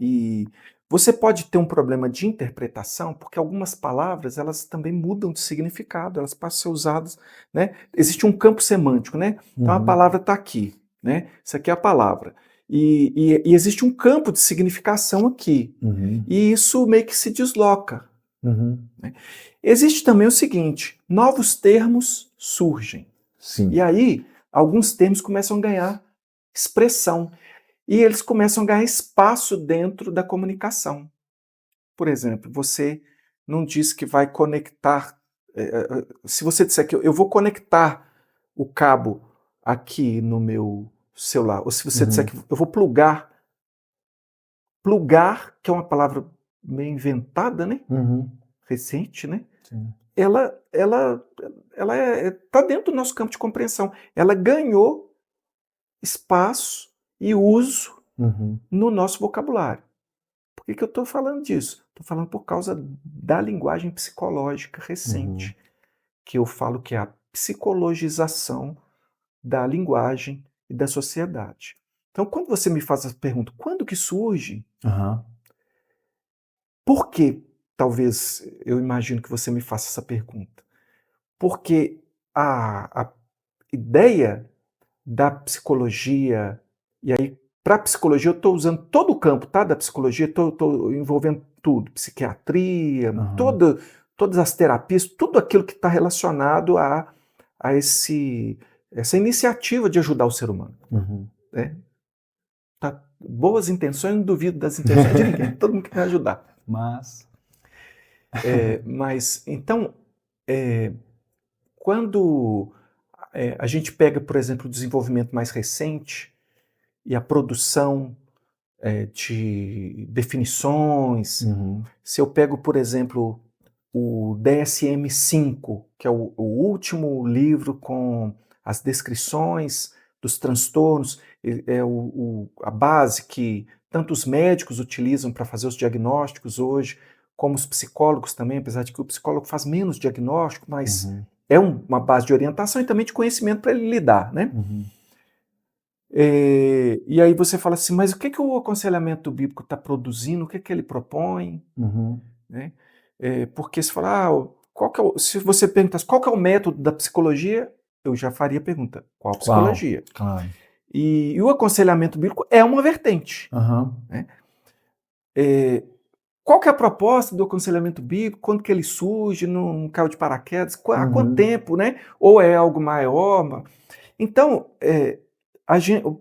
E você pode ter um problema de interpretação, porque algumas palavras elas também mudam de significado, elas passam a ser usadas, né? Existe um campo semântico, né? Então a palavra está aqui, né? Isso aqui é a palavra. E existe um campo de significação aqui. E isso meio que se desloca. Né? Existe também o seguinte, novos termos surgem. Sim. E aí, alguns termos começam a ganhar expressão. E eles começam a ganhar espaço dentro da comunicação. Por exemplo, você não diz que vai conectar... se você disser que eu vou conectar o cabo aqui no meu celular, ou se você disser que eu vou plugar, que é uma palavra meio inventada, né? Recente, né? Sim. Ela está dentro do nosso campo de compreensão. Ela ganhou espaço e uso no nosso vocabulário. Por que eu estou falando disso? Estou falando por causa da linguagem psicológica recente, que eu falo que é a psicologização da linguagem e da sociedade. Então, quando você me faz essa pergunta, quando que surge? Por que, talvez, eu imagino que você me faça essa pergunta? Porque a ideia da psicologia, e aí, para a psicologia, eu estou usando todo o campo, tá? Da psicologia, estou envolvendo tudo, psiquiatria, todas as terapias, tudo aquilo que está relacionado a essa iniciativa de ajudar o ser humano. Né? Tá, boas intenções, não duvido das intenções de ninguém, todo mundo quer ajudar. Mas, então, quando a gente pega, por exemplo, o desenvolvimento mais recente e a produção de definições, se eu pego, por exemplo, o DSM-5, que é o último livro com as descrições dos transtornos, é a base que tanto os médicos utilizam para fazer os diagnósticos hoje, como os psicólogos também, apesar de que o psicólogo faz menos diagnóstico, mas é uma base de orientação e também de conhecimento para ele lidar, né? E aí você fala assim, mas o que o aconselhamento bíblico está produzindo, o que ele propõe? Né? Porque se falar, se você perguntasse qual que é o método da psicologia, eu já faria a pergunta, qual psicologia? Claro. E o aconselhamento bíblico é uma vertente. Né? Qual que é a proposta do aconselhamento bíblico? Quando que ele surge? Não caiu de paraquedas? Há quanto tempo? Né? Ou é algo maior? Então,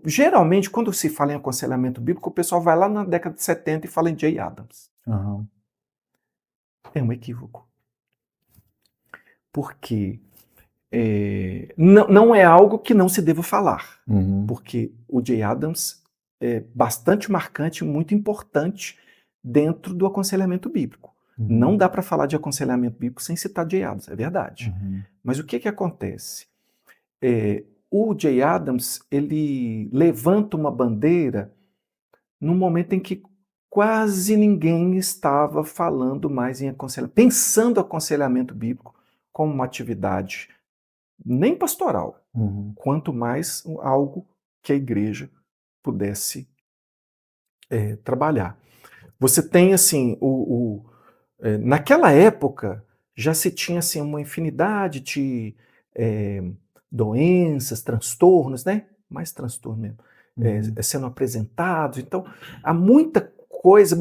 geralmente, quando se fala em aconselhamento bíblico, o pessoal vai lá na década de 70 e fala em Jay Adams. É um equívoco. Porque não é algo que não se deva falar. Porque o Jay Adams é bastante marcante, muito importante dentro do aconselhamento bíblico. Não dá para falar de aconselhamento bíblico sem citar Jay Adams, é verdade. Mas o que acontece? O Jay Adams, ele levanta uma bandeira no momento em que quase ninguém estava falando mais em aconselhamento, pensando aconselhamento bíblico como uma atividade nem pastoral, quanto mais algo que a igreja pudesse trabalhar. Você tem, assim, naquela época, já se tinha assim, uma infinidade de doenças, transtornos, né? Mais transtorno mesmo, sendo apresentados. Então, há muita coisa,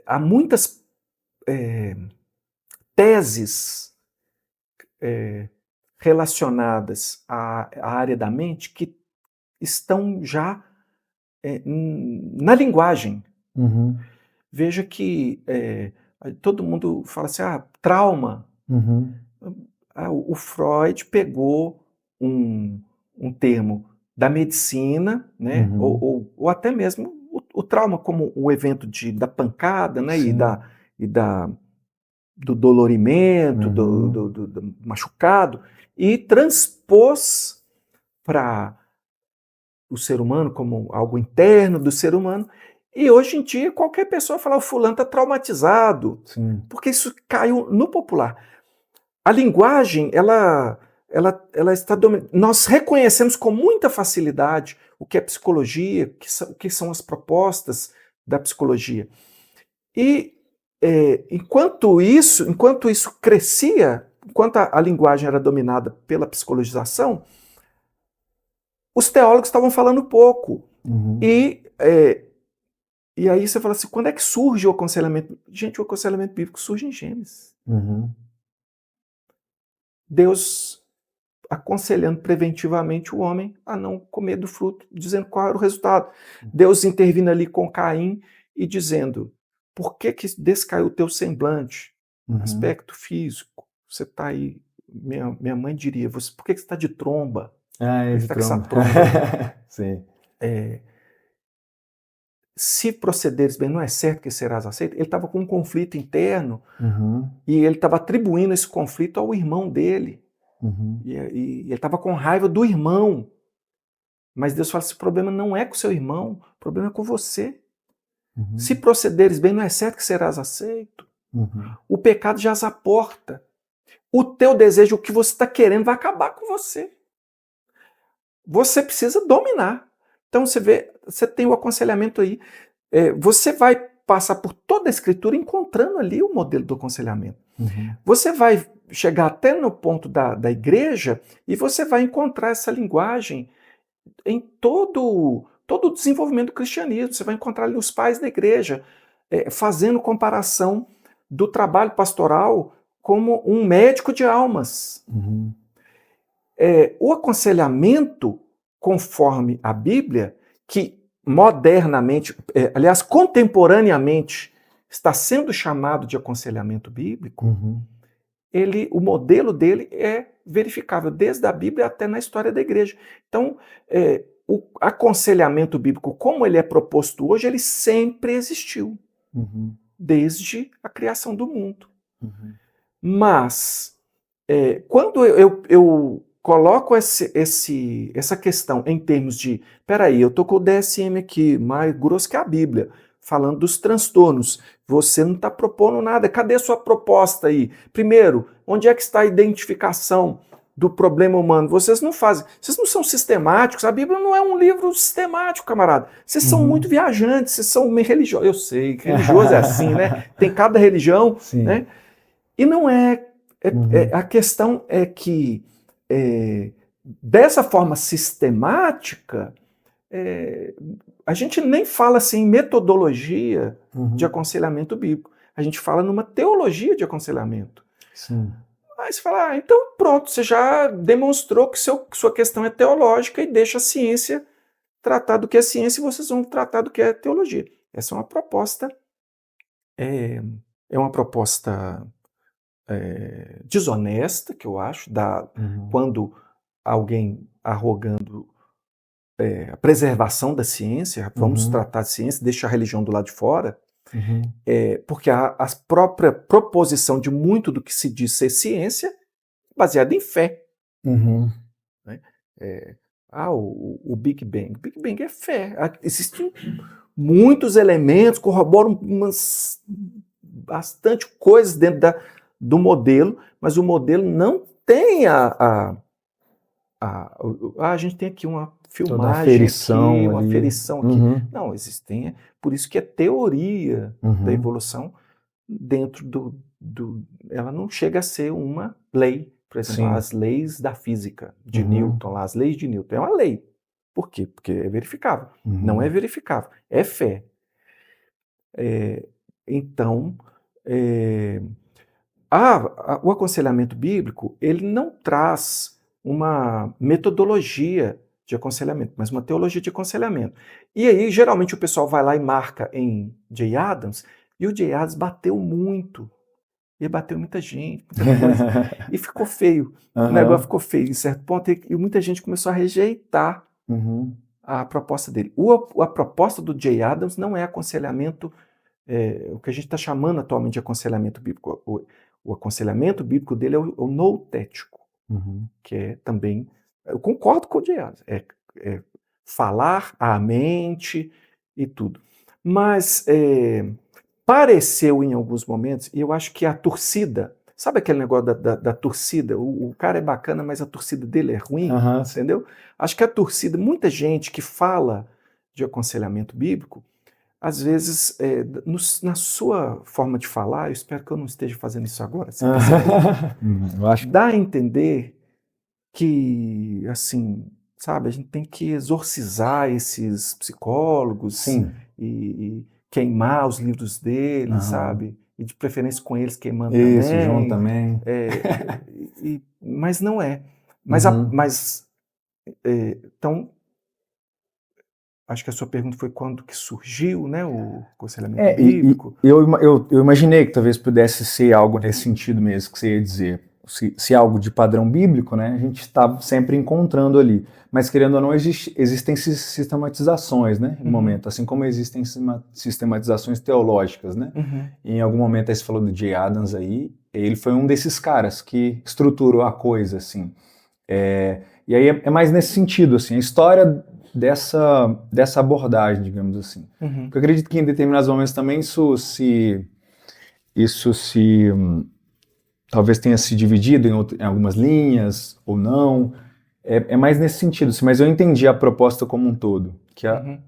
há muitas teses relacionadas à área da mente que estão já na linguagem. Veja que todo mundo fala assim, trauma. O Freud pegou um termo da medicina, né, ou até mesmo o trauma como o evento da pancada, né, do dolorimento, do machucado, e transpôs para o ser humano como algo interno do ser humano. E hoje em dia qualquer pessoa fala, o fulano está traumatizado, Sim. porque isso caiu no popular. A linguagem, ela está dominando. Nós reconhecemos com muita facilidade o que é psicologia, o que são as propostas da psicologia. E enquanto isso crescia, enquanto a linguagem era dominada pela psicologização, os teólogos estavam falando pouco. E aí você fala assim, quando é que surge o aconselhamento? Gente, o aconselhamento bíblico surge em Gênesis. Deus aconselhando preventivamente o homem a não comer do fruto, dizendo qual era o resultado. Deus intervindo ali com Caim e dizendo, por que descaiu o teu semblante? Aspecto físico. Você está aí, minha mãe diria, por que você está de tromba? Você está com essa tromba. Sim. Se procederes bem, não é certo que serás aceito. Ele estava com um conflito interno e ele estava atribuindo esse conflito ao irmão dele. E ele estava com raiva do irmão. Mas Deus fala, esse problema não é com o seu irmão, o problema é com você. Se procederes bem, não é certo que serás aceito. O pecado já as aporta. O teu desejo, o que você está querendo, vai acabar com você. Você precisa dominar. Então você vê, você tem o aconselhamento aí. Você vai passar por toda a escritura encontrando ali o modelo do aconselhamento. Você vai chegar até no ponto da igreja e você vai encontrar essa linguagem em todo o desenvolvimento do cristianismo. Você vai encontrar ali os pais da igreja fazendo comparação do trabalho pastoral como um médico de almas. O aconselhamento, conforme a Bíblia, que modernamente, aliás, contemporaneamente, está sendo chamado de aconselhamento bíblico, o modelo dele é verificável desde a Bíblia até na história da igreja. Então, o aconselhamento bíblico, como ele é proposto hoje, ele sempre existiu, desde a criação do mundo. Mas, quando eu coloco essa questão em termos de, peraí, eu estou com o DSM aqui, mais grosso que a Bíblia, falando dos transtornos. Você não está propondo nada. Cadê a sua proposta aí? Primeiro, onde é que está a identificação do problema humano? Vocês não fazem. Vocês não são sistemáticos. A Bíblia não é um livro sistemático, camarada. Vocês são muito viajantes, vocês são meio religiosos. Eu sei que religioso é assim, né? Tem cada religião, né? E não é. A questão é que, dessa forma sistemática, a gente nem fala assim em metodologia de aconselhamento bíblico. A gente fala numa teologia de aconselhamento. Aí você fala, então pronto, você já demonstrou que sua questão é teológica e deixa a ciência tratar do que é ciência e vocês vão tratar do que é teologia. Essa é uma proposta, desonesta, que eu acho, quando alguém arrogando a preservação da ciência, vamos tratar de ciência, deixa a religião do lado de fora, porque a própria proposição de muito do que se diz ser ciência é baseada em fé. Né? O Big Bang. O Big Bang é fé. Existem muitos elementos, corroboram bastante coisas dentro do modelo, mas o modelo não tem a gente tem aqui uma filmagem, uma aferição aqui. Não, existem. Por isso que é teoria da evolução dentro ela não chega a ser uma lei. Por exemplo, as leis da física de Newton, as leis de Newton. É uma lei. Por quê? Porque é verificável. Não é verificável. É fé. Então, o aconselhamento bíblico, ele não traz uma metodologia de aconselhamento, mas uma teologia de aconselhamento. E aí, geralmente, o pessoal vai lá e marca em Jay Adams, e o Jay Adams bateu muito. Ele bateu muita gente, muita coisa. E ficou feio. O negócio ficou feio em certo ponto, e muita gente começou a rejeitar a proposta dele. A proposta do Jay Adams não é aconselhamento o que a gente está chamando atualmente de aconselhamento bíblico. O aconselhamento bíblico dele é o noutético, que é também, eu concordo com o Dias, é falar à mente e tudo. Mas pareceu em alguns momentos, e eu acho que a torcida, sabe aquele negócio da torcida? O cara é bacana, mas a torcida dele é ruim, entendeu? Acho que a torcida, muita gente que fala de aconselhamento bíblico, às vezes, na sua forma de falar, eu espero que eu não esteja fazendo isso agora, você eu acho... dá a entender que, assim, sabe, a gente tem que exorcizar esses psicólogos. Sim. E queimar os livros deles, sabe? E de preferência com eles queimando isso, também. João também. Mas não é. Então, acho que a sua pergunta foi quando que surgiu, né, o aconselhamento bíblico. Eu imaginei que talvez pudesse ser algo nesse sentido mesmo que você ia dizer. Se algo de padrão bíblico, né, a gente está sempre encontrando ali. Mas, querendo ou não, existem sistematizações, né, no momento. Assim como existem sistematizações teológicas, né. Em algum momento, aí você falou do Jay Adams aí, ele foi um desses caras que estruturou a coisa, assim. E aí é mais nesse sentido, assim, a história dessa abordagem, digamos assim. Porque eu acredito que em determinados momentos também isso se talvez tenha se dividido em algumas linhas ou não. É mais nesse sentido, assim, mas eu entendi a proposta como um todo. Que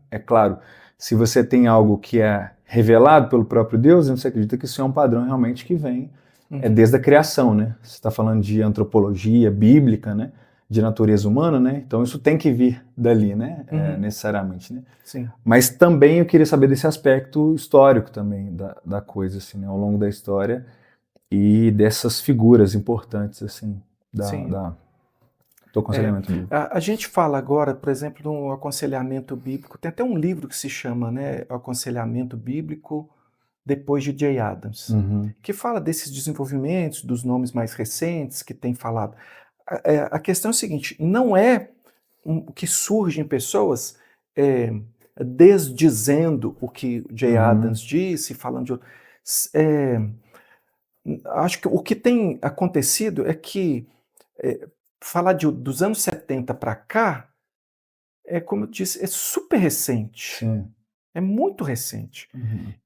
é claro, se você tem algo que é revelado pelo próprio Deus, você acredita que isso é um padrão realmente que vem desde a criação, né? Você está falando de antropologia bíblica, né? De natureza humana, né? Então isso tem que vir dali, né? Necessariamente, né? Sim. Mas também eu queria saber desse aspecto histórico também da coisa, assim, né? Ao longo da história e dessas figuras importantes, assim, do aconselhamento bíblico. A gente fala agora, por exemplo, no aconselhamento bíblico, tem até um livro que se chama, né, Aconselhamento Bíblico depois de Jay Adams, que fala desses desenvolvimentos, dos nomes mais recentes que tem falado. A questão é a seguinte, não é que surgem pessoas desdizendo o que Jay Adams disse, falando de... acho que o que tem acontecido é que falar dos anos 70 para cá, como eu disse, é super recente. Sim. É muito recente.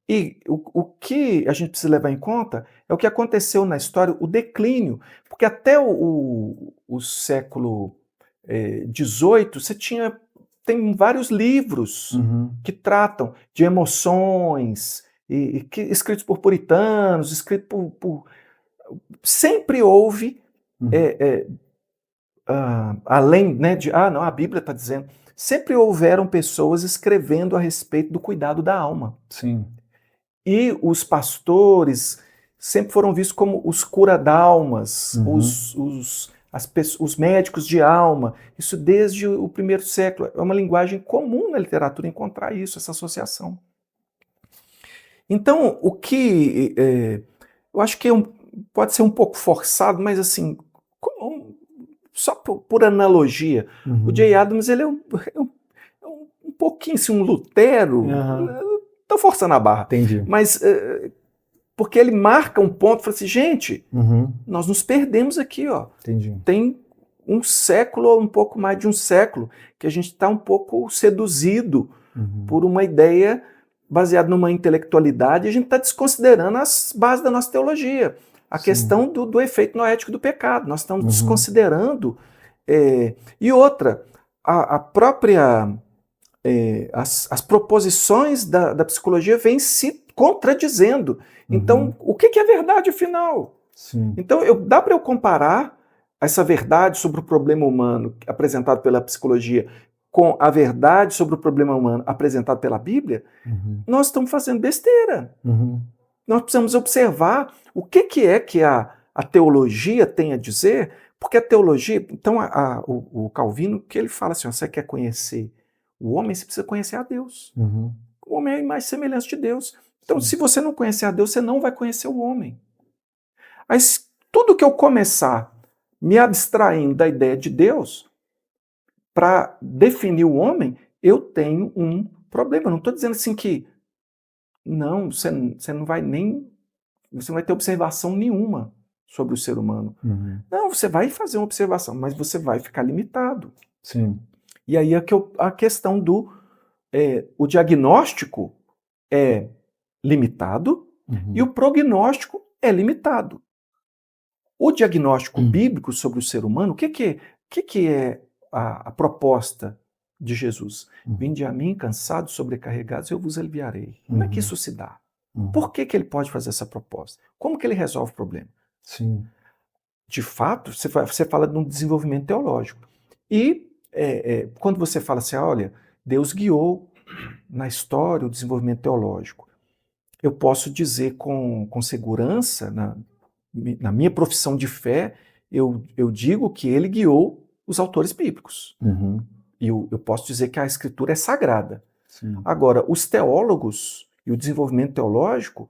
E o que a gente precisa levar em conta é o que aconteceu na história, o declínio. Porque até o século XVIII, você tem vários livros que tratam de emoções, escritos por puritanos, escritos por... Sempre houve, além, né, não, a Bíblia está dizendo, sempre houveram pessoas escrevendo a respeito do cuidado da alma. Sim. E os pastores sempre foram vistos como os cura-d'almas, os médicos de alma. Isso desde o primeiro século. É uma linguagem comum na literatura encontrar isso, essa associação. Então, o que eu acho que pode ser um pouco forçado, mas assim, só por analogia, o Jay Adams ele é um pouquinho assim, um Lutero. Estou forçando a barra. Entendi. Mas porque ele marca um ponto e fala assim, gente, nós nos perdemos aqui, ó. Entendi. Tem um século ou um pouco mais de um século que a gente está um pouco seduzido por uma ideia baseada numa intelectualidade e a gente está desconsiderando as bases da nossa teologia. A questão do efeito noético do pecado. Nós estamos desconsiderando. E outra, a própria... as proposições da psicologia vêm se contradizendo. Então, o que é verdade, afinal? Sim. Então, dá para eu comparar essa verdade sobre o problema humano apresentado pela psicologia com a verdade sobre o problema humano apresentado pela Bíblia? Nós estamos fazendo besteira. Nós precisamos observar o que é que a teologia tem a dizer, porque a teologia... Então, o Calvino, que ele fala assim, você quer conhecer o homem, você precisa conhecer a Deus. O homem é a imagem e semelhança de Deus. Então, se você não conhecer a Deus, você não vai conhecer o homem. Mas tudo que eu começar me abstraindo da ideia de Deus, para definir o homem, eu tenho um problema. Eu não estou dizendo assim que Não, você não vai ter observação nenhuma sobre o ser humano. Não, você vai fazer uma observação, mas você vai ficar limitado. Sim. E aí a questão o diagnóstico é limitado e o prognóstico é limitado. O diagnóstico bíblico sobre o ser humano, o que é a proposta de Jesus? Vinde a mim, cansados, sobrecarregados, eu vos aliviarei. Como é que isso se dá? Por que ele pode fazer essa proposta? Como que ele resolve o problema? Sim. De fato, você fala de um desenvolvimento teológico. E quando você fala assim, olha, Deus guiou na história o desenvolvimento teológico, eu posso dizer com segurança, na minha profissão de fé, eu digo que ele guiou os autores bíblicos. E eu posso dizer que a Escritura é sagrada. Sim. Agora, os teólogos e o desenvolvimento teológico,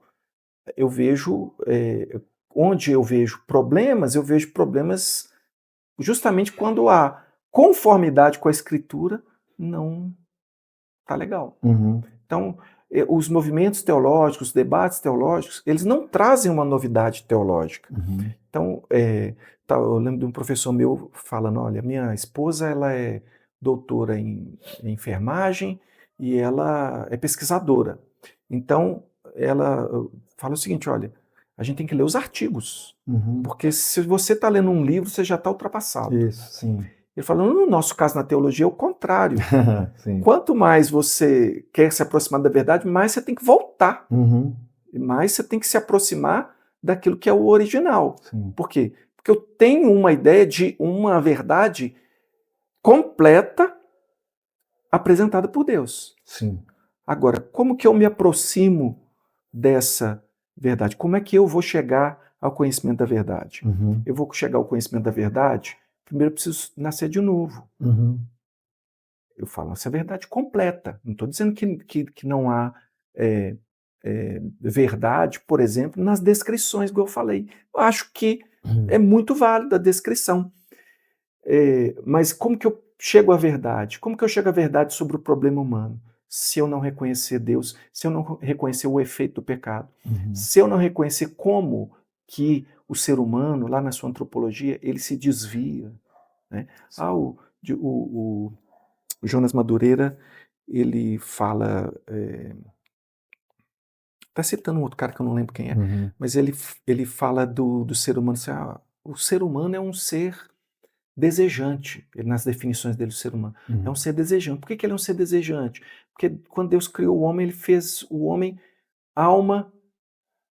eu vejo, onde eu vejo problemas justamente quando a conformidade com a Escritura não está legal. Então, os movimentos teológicos, os debates teológicos, eles não trazem uma novidade teológica. Então, eu lembro de um professor meu falando, olha, minha esposa ela é doutora em enfermagem e ela é pesquisadora. Então, ela fala o seguinte, olha, a gente tem que ler os artigos, porque se você está lendo um livro, você já está ultrapassado. Isso, sim. Ele fala, no nosso caso na teologia é o contrário. Sim. Quanto mais você quer se aproximar da verdade, mais você tem que voltar. Mais você tem que se aproximar daquilo que é o original. Sim. Por quê? Porque eu tenho uma ideia de uma verdade completa apresentada por Deus. Sim. Agora, como que eu me aproximo dessa verdade? Como é que eu vou chegar ao conhecimento da verdade? Eu vou chegar ao conhecimento da verdade, primeiro eu preciso nascer de novo. Eu falo, essa é a verdade completa. Não estou dizendo que não há verdade, por exemplo, nas descrições que eu falei. Eu acho que é muito válida a descrição. Mas como que eu chego à verdade? Como que eu chego à verdade sobre o problema humano? Se eu não reconhecer Deus, se eu não reconhecer o efeito do pecado, se eu não reconhecer como que o ser humano, lá na sua antropologia, ele se desvia. Né? O Jonas Madureira, ele fala... Está citando um outro cara que eu não lembro quem é, mas ele fala do ser humano, assim, o ser humano é um ser desejante, nas definições dele, o ser humano. É um ser desejante. Por que ele é um ser desejante? Porque quando Deus criou o homem, ele fez o homem alma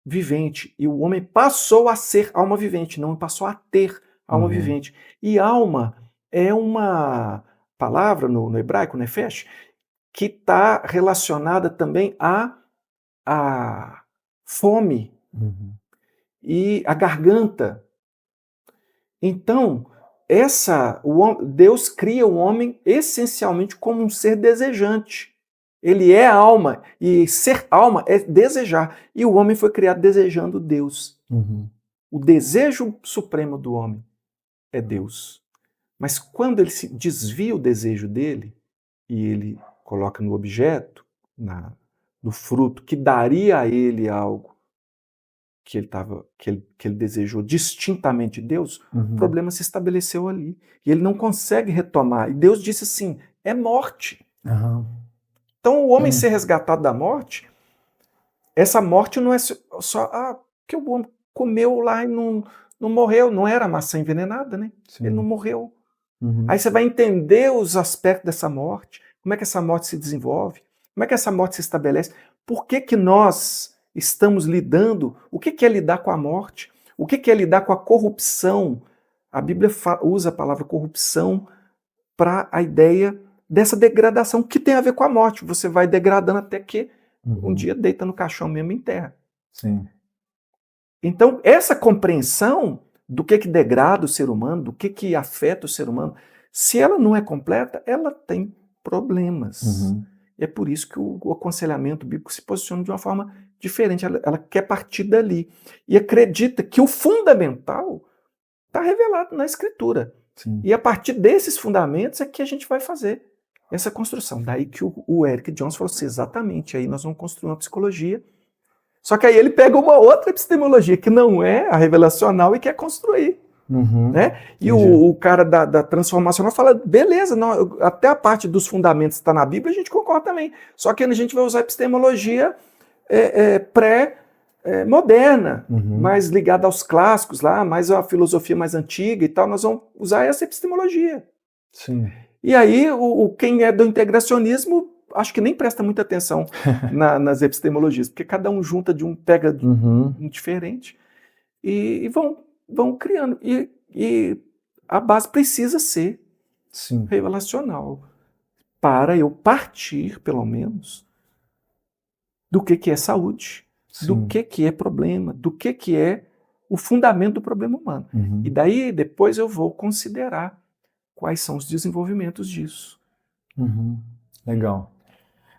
vivente, e o homem passou a ser alma vivente, não passou a ter alma vivente. E alma é uma palavra no hebraico, nefesh, que está relacionada também a fome e a garganta. Então, Deus cria o homem essencialmente como um ser desejante. Ele é alma, e ser alma é desejar. E o homem foi criado desejando Deus. O desejo supremo do homem é Deus. Mas quando ele se desvia o desejo dele, e ele coloca no objeto, no fruto, que daria a ele algo que ele desejou distintamente de Deus, o problema se estabeleceu ali. E ele não consegue retomar. E Deus disse assim, é morte. Então o homem ser resgatado da morte, essa morte não é só que o homem comeu lá e não morreu, não era maçã envenenada, né? Sim. Ele não morreu. Aí você vai entender os aspectos dessa morte, como é que essa morte se desenvolve, como é que essa morte se estabelece, por que nós estamos lidando, o que é lidar com a morte, o que é lidar com a corrupção. A Bíblia usa a palavra corrupção para a ideia dessa degradação, que tem a ver com a morte. Você vai degradando até que um dia deita no caixão mesmo e enterra. Sim. Então, essa compreensão do que degrada o ser humano, do que afeta o ser humano, se ela não é completa, ela tem problemas. E é por isso que o aconselhamento bíblico se posiciona de uma forma diferente. Ela quer partir dali. E acredita que o fundamental está revelado na Escritura. Sim. E a partir desses fundamentos é que a gente vai fazer essa construção. Daí que o Eric Jones falou assim, exatamente, aí nós vamos construir uma psicologia Só que aí ele pega uma outra epistemologia, que não é a revelacional e quer construir. Né? E o cara da transformacional fala, beleza, não, até a parte dos fundamentos que está na Bíblia a gente concorda também. Só que a gente vai usar a epistemologia pré-moderna, mais ligada aos clássicos, lá, mais a filosofia mais antiga e tal, nós vamos usar essa epistemologia. Sim. E aí, quem é do integracionismo, acho que nem presta muita atenção nas epistemologias, porque cada um junta pega de um diferente e vão criando. E a base precisa ser revelacional, para eu partir, pelo menos, do que é saúde, do que é problema, do que é o fundamento do problema humano. E daí, depois eu vou considerar quais são os desenvolvimentos disso. Legal.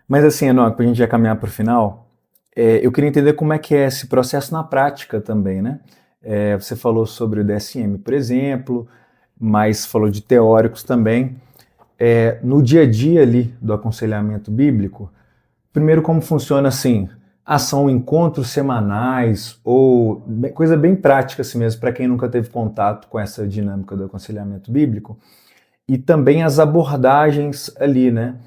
Mas assim, Enoque, para a gente já caminhar para o final, eu queria entender como é que é esse processo na prática também, né? Você falou sobre o DSM, por exemplo, mas falou de teóricos também. No dia a dia ali do aconselhamento bíblico, primeiro como funciona assim, são encontros semanais ou coisa bem prática assim mesmo, para quem nunca teve contato com essa dinâmica do aconselhamento bíblico, e também as abordagens ali, né?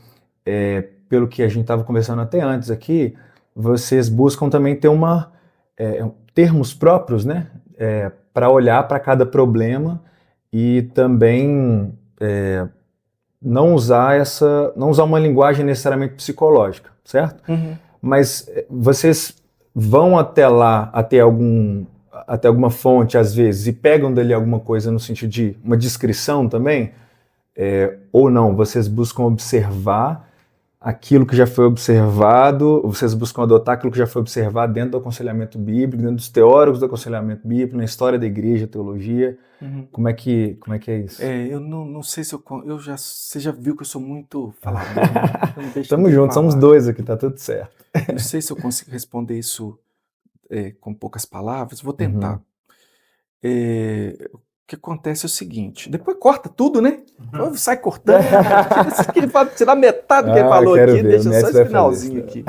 Pelo que a gente estava conversando até antes aqui, vocês buscam também ter termos próprios, né? Para olhar para cada problema e também não usar uma linguagem necessariamente psicológica, certo? Mas vocês vão até lá, até alguma fonte às vezes, e pegam dali alguma coisa no sentido de uma descrição também? Ou não, vocês buscam observar aquilo que já foi observado, vocês buscam adotar aquilo que já foi observado dentro do aconselhamento bíblico, dentro dos teóricos do aconselhamento bíblico, na história da igreja, teologia. Como é que é isso? Eu não sei se você já viu que eu sou muito falador, né? Estamos juntos, somos dois aqui, tá tudo certo. Não sei se eu consigo responder isso com poucas palavras, vou tentar. O que acontece é o seguinte, depois corta tudo, né? Sai cortando, tirar metade do que ele falou aqui, deixa só esse finalzinho aqui.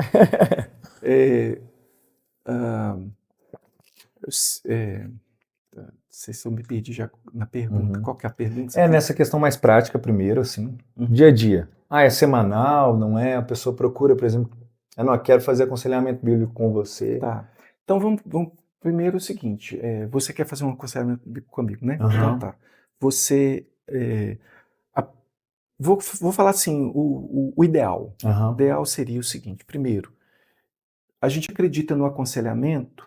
Não sei se eu me perdi já na pergunta. Qual que é a pergunta? Nessa questão mais prática primeiro, assim, dia a dia. É semanal, não é? A pessoa procura, por exemplo, eu não quero fazer aconselhamento bíblico com você. Tá, então vamos primeiro o seguinte, você quer fazer um aconselhamento bíblico comigo, né? Então tá. Você... Vou falar assim, o ideal. O ideal seria o seguinte, primeiro, a gente acredita no aconselhamento,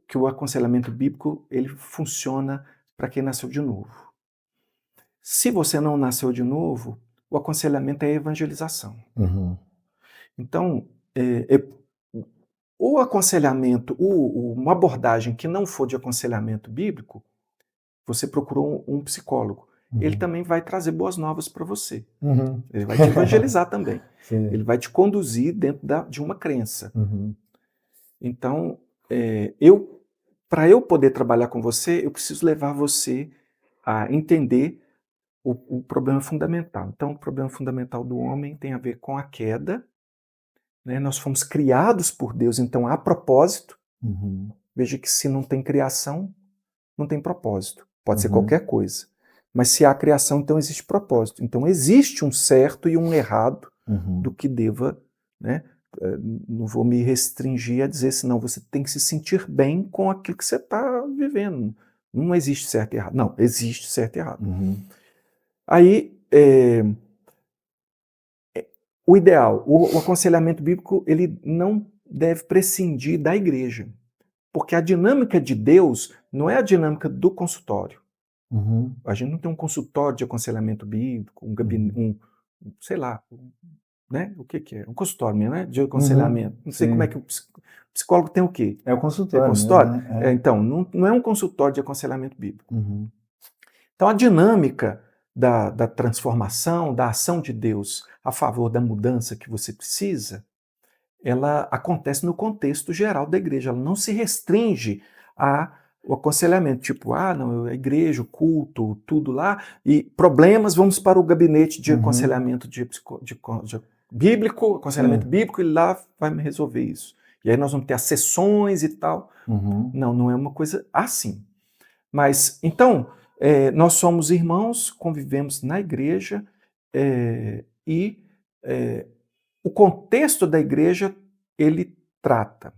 que o aconselhamento bíblico ele funciona para quem nasceu de novo. Se você não nasceu de novo, o aconselhamento é evangelização. Então, o aconselhamento, uma abordagem que não for de aconselhamento bíblico, você procurou um psicólogo. Ele também vai trazer boas novas para você. Ele vai te evangelizar também. Ele vai te conduzir dentro de uma crença. Então, para eu poder trabalhar com você, eu preciso levar você a entender o problema fundamental. Então, o problema fundamental do homem tem a ver com a queda. Né? Nós fomos criados por Deus, então há propósito. Veja que se não tem criação, não tem propósito. Pode ser qualquer coisa. Mas se há criação, então existe propósito. Então existe um certo e um errado do que deva, né? Não vou me restringir a dizer, senão você tem que se sentir bem com aquilo que você está vivendo. Não existe certo e errado. Não, existe certo e errado. Aí, o ideal, o aconselhamento bíblico, ele não deve prescindir da igreja. Porque a dinâmica de Deus não é a dinâmica do consultório. A gente não tem um consultório de aconselhamento bíblico, um gabinete, sei lá, né? O que é? Um consultório mesmo, né? De aconselhamento. Não sei como é que o psicólogo tem o quê? É o consultório. É consultório? Mesmo, né? Então, não é um consultório de aconselhamento bíblico. Então, a dinâmica da transformação, da ação de Deus a favor da mudança que você precisa, ela acontece no contexto geral da igreja. Ela não se restringe ao aconselhamento, tipo, não, a igreja, o culto, tudo lá, e problemas, vamos para o gabinete de aconselhamento de bíblico, aconselhamento bíblico, e lá vai me resolver isso. e aí nós vamos ter as sessões e tal. Não, não é uma coisa assim. Mas, então, nós somos irmãos, convivemos na igreja, e o contexto da igreja, ele trata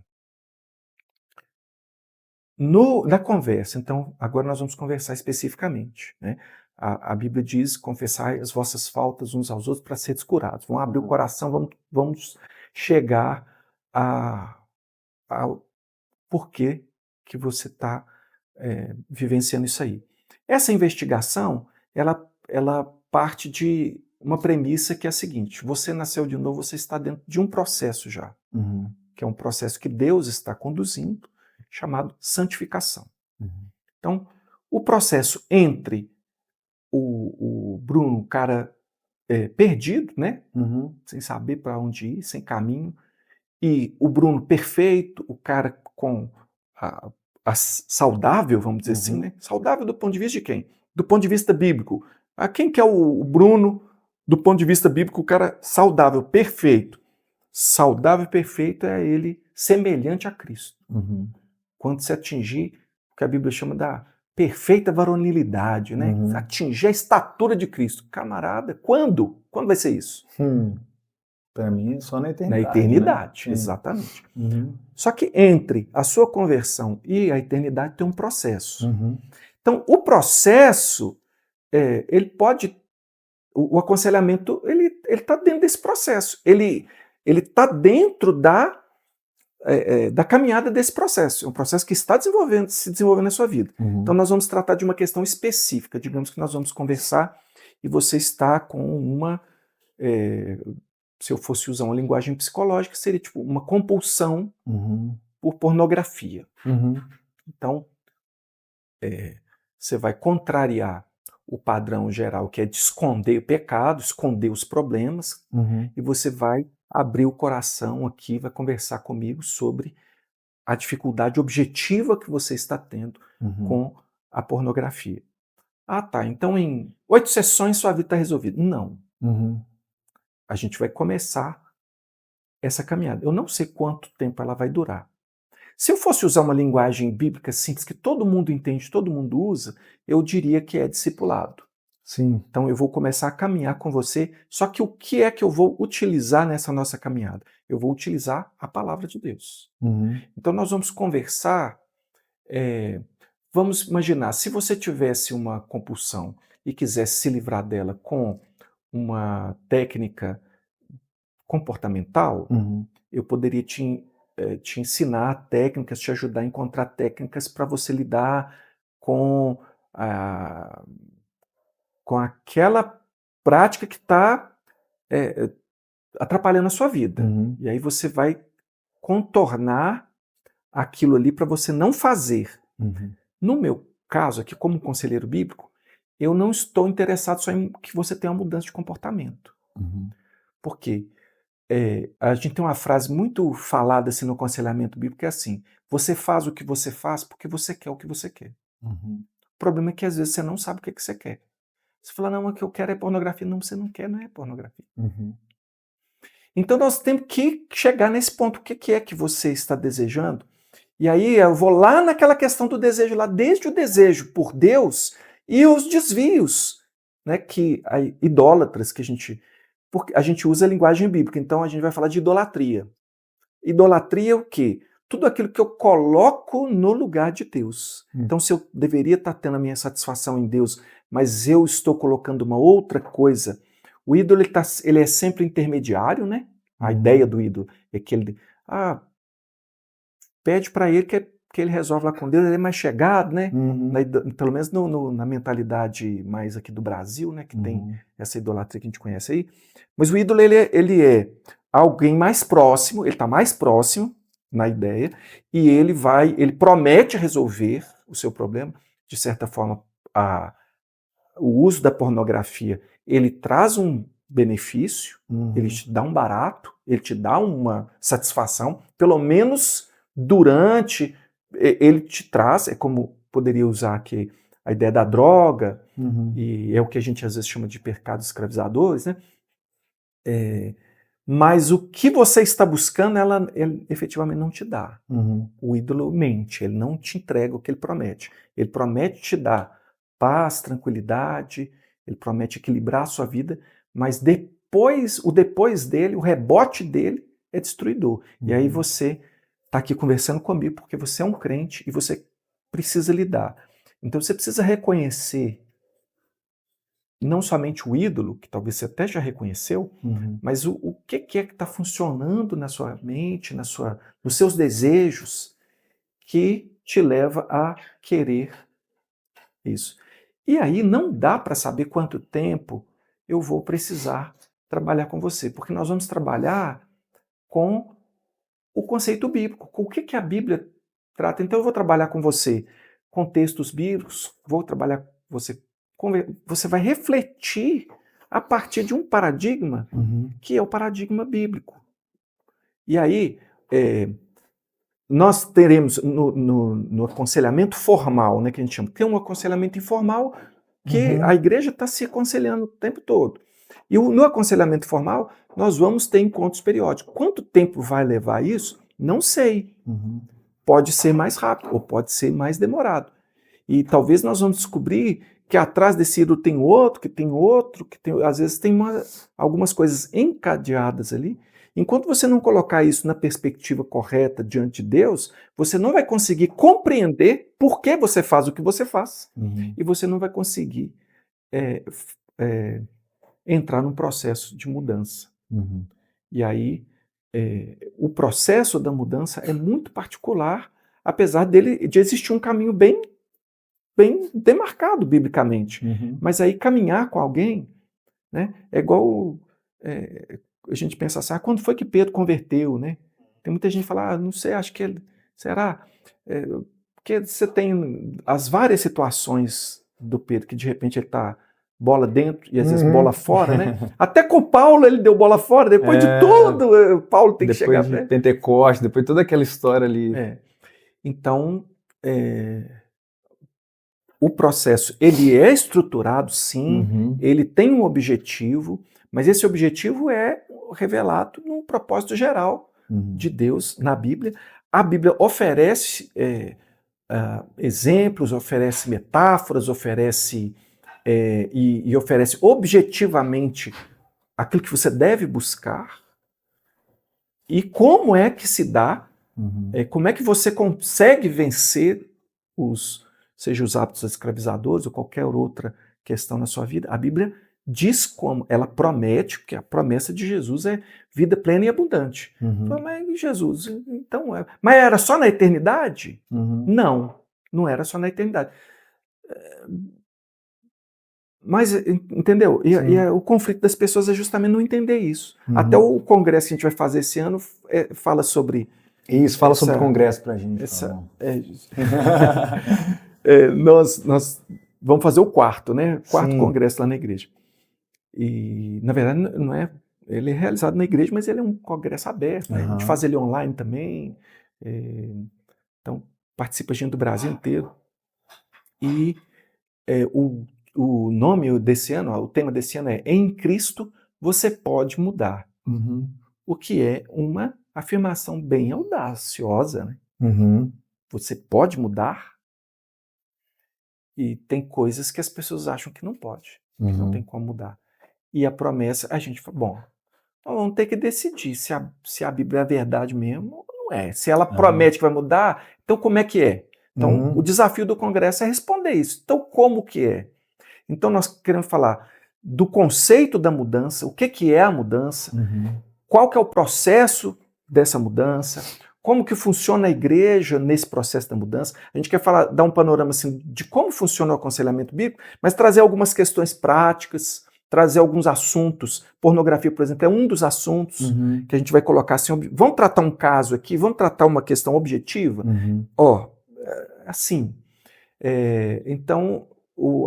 na conversa. Então, agora nós vamos conversar especificamente, né? A Bíblia diz: confessai as vossas faltas uns aos outros para seres curados. Vamos abrir o coração, vamos chegar ao porquê que você está vivenciando isso aí. Essa investigação, ela parte de uma premissa que é a seguinte: você nasceu de novo, você está dentro de um processo já, que é um processo que Deus está conduzindo, chamado santificação. Então, o processo entre o Bruno, o cara perdido, né? Sem saber para onde ir, sem caminho, e o Bruno perfeito, o cara com a saudável, vamos dizer assim, né? Saudável do ponto de vista de quem? Do ponto de vista bíblico. Quem que é o Bruno do ponto de vista bíblico, o cara saudável, perfeito? Saudável e perfeito é ele semelhante a Cristo. Quando se atingir o que a Bíblia chama da perfeita varonilidade, né? Atingir a estatura de Cristo. Camarada, quando? Quando vai ser isso? Para mim, só na eternidade. Na eternidade, né? exatamente. Só que entre a sua conversão e a eternidade tem um processo. Então, o processo, ele pode... O aconselhamento, ele está dentro desse processo. Ele está dentro da caminhada desse processo. É um processo que está se desenvolvendo na sua vida. Então, nós vamos tratar de uma questão específica. Digamos que nós vamos conversar e você está com uma... se eu fosse usar uma linguagem psicológica, seria tipo uma compulsão por pornografia. Então, você vai contrariar o padrão geral, que é de esconder o pecado, esconder os problemas, e você vai abrir o coração aqui, vai conversar comigo sobre a dificuldade objetiva que você está tendo com a pornografia. Tá, então em 8 sessões sua vida está resolvida. Não. A gente vai começar essa caminhada. Eu não sei quanto tempo ela vai durar. Se eu fosse usar uma linguagem bíblica simples, que todo mundo entende, todo mundo usa, eu diria que é discipulado. Sim. Então eu vou começar a caminhar com você, só que o que é que eu vou utilizar nessa nossa caminhada? Eu vou utilizar a palavra de Deus. Então nós vamos conversar, vamos imaginar, se você tivesse uma compulsão e quisesse se livrar dela com uma técnica comportamental, eu poderia te ensinar técnicas, te ajudar a encontrar técnicas para você lidar com aquela prática que está atrapalhando a sua vida. E aí você vai contornar aquilo ali para você não fazer. No meu caso aqui, como conselheiro bíblico, eu não estou interessado só em que você tenha uma mudança de comportamento. Por quê? A gente tem uma frase muito falada assim, no aconselhamento bíblico, que é assim: você faz o que você faz porque você quer o que você quer. O problema é que às vezes você não sabe o que você quer. Você fala: não, o que eu quero é pornografia. Não, você não quer, não é pornografia. Então nós temos que chegar nesse ponto. O que é que você está desejando? E aí eu vou lá naquela questão do desejo, lá desde o desejo por Deus e os desvios, né, idólatras que porque a gente usa a linguagem bíblica, então a gente vai falar de idolatria. Idolatria é o quê? Tudo aquilo que eu coloco no lugar de Deus. Então, se eu deveria estar tendo a minha satisfação em Deus, mas eu estou colocando uma outra coisa, o ídolo ele é sempre intermediário, né? A ideia do ídolo é que ele pede para ele que ele resolve lá com Deus, ele é mais chegado, né? Pelo menos na mentalidade mais aqui do Brasil, né? Que tem essa idolatria que a gente conhece aí. Mas o ídolo, ele é alguém mais próximo, ele está mais próximo na ideia, e ele promete resolver o seu problema. De certa forma, o uso da pornografia, ele traz um benefício, ele te dá um barato, ele te dá uma satisfação, pelo menos durante, ele te traz, é como poderia usar aqui a ideia da droga, e é o que a gente às vezes chama de pecados escravizadores, né? mas o que você está buscando, ele efetivamente não te dá. O ídolo mente, ele não te entrega o que ele promete. Ele promete te dar paz, tranquilidade, ele promete equilibrar a sua vida, mas depois dele, o rebote dele é destruidor. E aí você está aqui conversando comigo porque você é um crente e você precisa lidar. Então você precisa reconhecer não somente o ídolo, que talvez você até já reconheceu, mas o que é que está funcionando na sua mente, nos seus desejos, que te leva a querer isso. E aí não dá para saber quanto tempo eu vou precisar trabalhar com você, porque nós vamos trabalhar com o conceito bíblico, com o que a Bíblia trata. Então eu vou trabalhar com você com textos bíblicos, vou trabalhar com você vai refletir a partir de um paradigma que é o paradigma bíblico. E aí nós teremos no aconselhamento formal, né, que a gente chama, tem um aconselhamento informal que a igreja está se aconselhando o tempo todo. E no aconselhamento formal, nós vamos ter encontros periódicos. Quanto tempo vai levar isso? Não sei. Pode ser mais rápido ou pode ser mais demorado. E talvez nós vamos descobrir que atrás desse ídolo tem outro, às vezes tem algumas coisas encadeadas ali. Enquanto você não colocar isso na perspectiva correta diante de Deus, você não vai conseguir compreender por que você faz o que você faz. E você não vai conseguir entrar num processo de mudança. E aí, o processo da mudança é muito particular, apesar de existir um caminho bem demarcado biblicamente. Mas aí caminhar com alguém, né, é igual a gente pensa assim, quando foi que Pedro converteu, né? Tem muita gente que fala, não sei, acho que será? Porque você tem as várias situações do Pedro, que de repente ele está bola dentro e às vezes bola fora, né? Até com Paulo ele deu bola fora, depois de tudo, Paulo tem que chegar. Depois de Pentecostes, depois de toda aquela história ali. Então, o processo, ele é estruturado, sim, ele tem um objetivo, mas esse objetivo é revelado no propósito geral de Deus na Bíblia. A Bíblia oferece exemplos, oferece metáforas, oferece e oferece objetivamente aquilo que você deve buscar. E como é que se dá, como é que você consegue vencer seja os hábitos escravizadores ou qualquer outra questão na sua vida. A Bíblia diz como, ela promete, porque a promessa de Jesus é vida plena e abundante. Mas Jesus, então, mas era só na eternidade? Não era só na eternidade. Mas, entendeu? E o conflito das pessoas é justamente não entender isso. Até o congresso que a gente vai fazer esse ano fala sobre... Isso, fala sobre o congresso pra gente. Nós vamos fazer o quarto, né? Quarto congresso lá na igreja. E, na verdade, não é... Ele é realizado na igreja, mas ele é um congresso aberto. Né? A gente faz ele online também. Então, participa gente do Brasil inteiro. E o nome desse ano, o tema desse ano é Em Cristo você pode mudar. O que é uma afirmação bem audaciosa. Né? Você pode mudar? E tem coisas que as pessoas acham que não pode, que não tem como mudar. E a promessa, a gente fala, bom, então vamos ter que decidir se a Bíblia é a verdade mesmo ou não é. Se ela promete que vai mudar, então como é que é? Então o desafio do congresso é responder isso. Então como que é? Então nós queremos falar do conceito da mudança, o que é a mudança, qual que é o processo dessa mudança, como que funciona a igreja nesse processo da mudança. A gente quer dar um panorama assim, de como funciona o aconselhamento bíblico, mas trazer algumas questões práticas, trazer alguns assuntos. Pornografia, por exemplo, é um dos assuntos que a gente vai colocar assim, vamos tratar um caso aqui, vamos tratar uma questão objetiva? Assim. Então,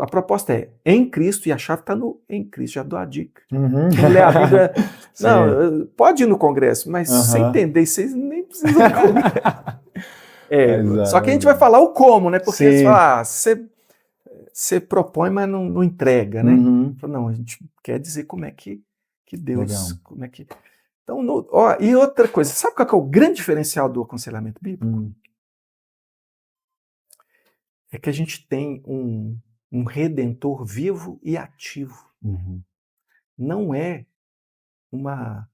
a proposta é em Cristo, e a chave está no em Cristo, já dou a dica. Quem lê a Bíblia, não, pode ir no congresso, mas sem entender, vocês nem precisam ir no congresso. Só que a gente vai falar o como, né? Porque eles falam, você propõe, mas não entrega, né? Não, a gente quer dizer como é que Deus, como é que... Então, e outra coisa, sabe qual que é o grande diferencial do aconselhamento bíblico? É que a gente tem um redentor vivo e ativo. Não é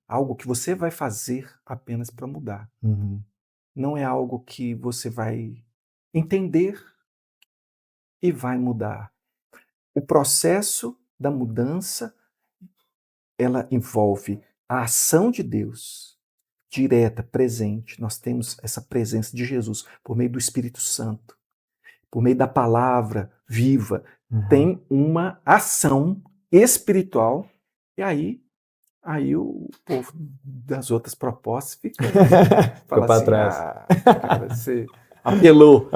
algo que você vai fazer apenas para mudar. Não é algo que você vai entender e vai mudar. O processo da mudança, ela envolve a ação de Deus, direta, presente. Nós temos essa presença de Jesus por meio do Espírito Santo, por meio da palavra viva. Tem uma ação espiritual e aí o povo das outras propostas fica para assim, trás. Cara, você apelou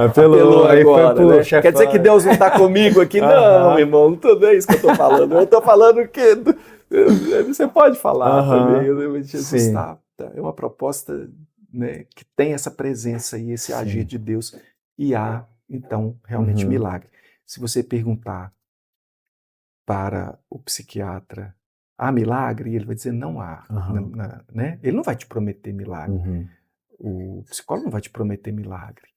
aí agora, foi pro né? chefão. Quer dizer que Deus não está comigo aqui? Não, irmão, não tudo é isso que eu estou falando. Eu estou falando que você pode falar também. Mas Jesus está. É uma proposta, né, que tem essa presença e esse agir de Deus. E há, então, realmente milagre. Se você perguntar para o psiquiatra, há milagre? Ele vai dizer, não há. Né? Ele não vai te prometer milagre. O psicólogo não vai te prometer milagre.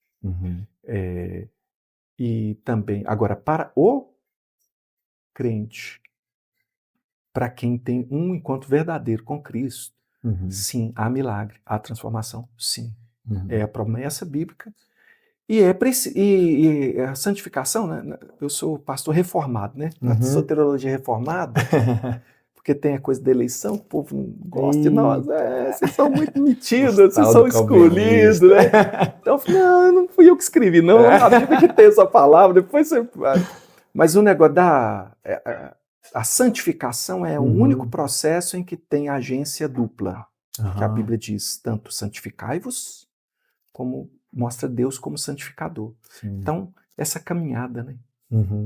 E também, agora, para o crente, para quem tem um encontro verdadeiro com Cristo, sim, há milagre, há transformação, sim. É a promessa bíblica. E a santificação, né? Eu sou pastor reformado, né? Na soteriologia reformada, porque tem a coisa da eleição, o povo não gosta de nós. Vocês são muito metidos, vocês são escolhidos, né? Então eu falei, não fui eu que escrevi, não. A Bíblia que tem essa palavra, depois você... Mas o negócio a santificação é o único processo em que tem agência dupla. Que a Bíblia diz, tanto santificai-vos, como mostra Deus como santificador. Sim. Então, essa caminhada, né?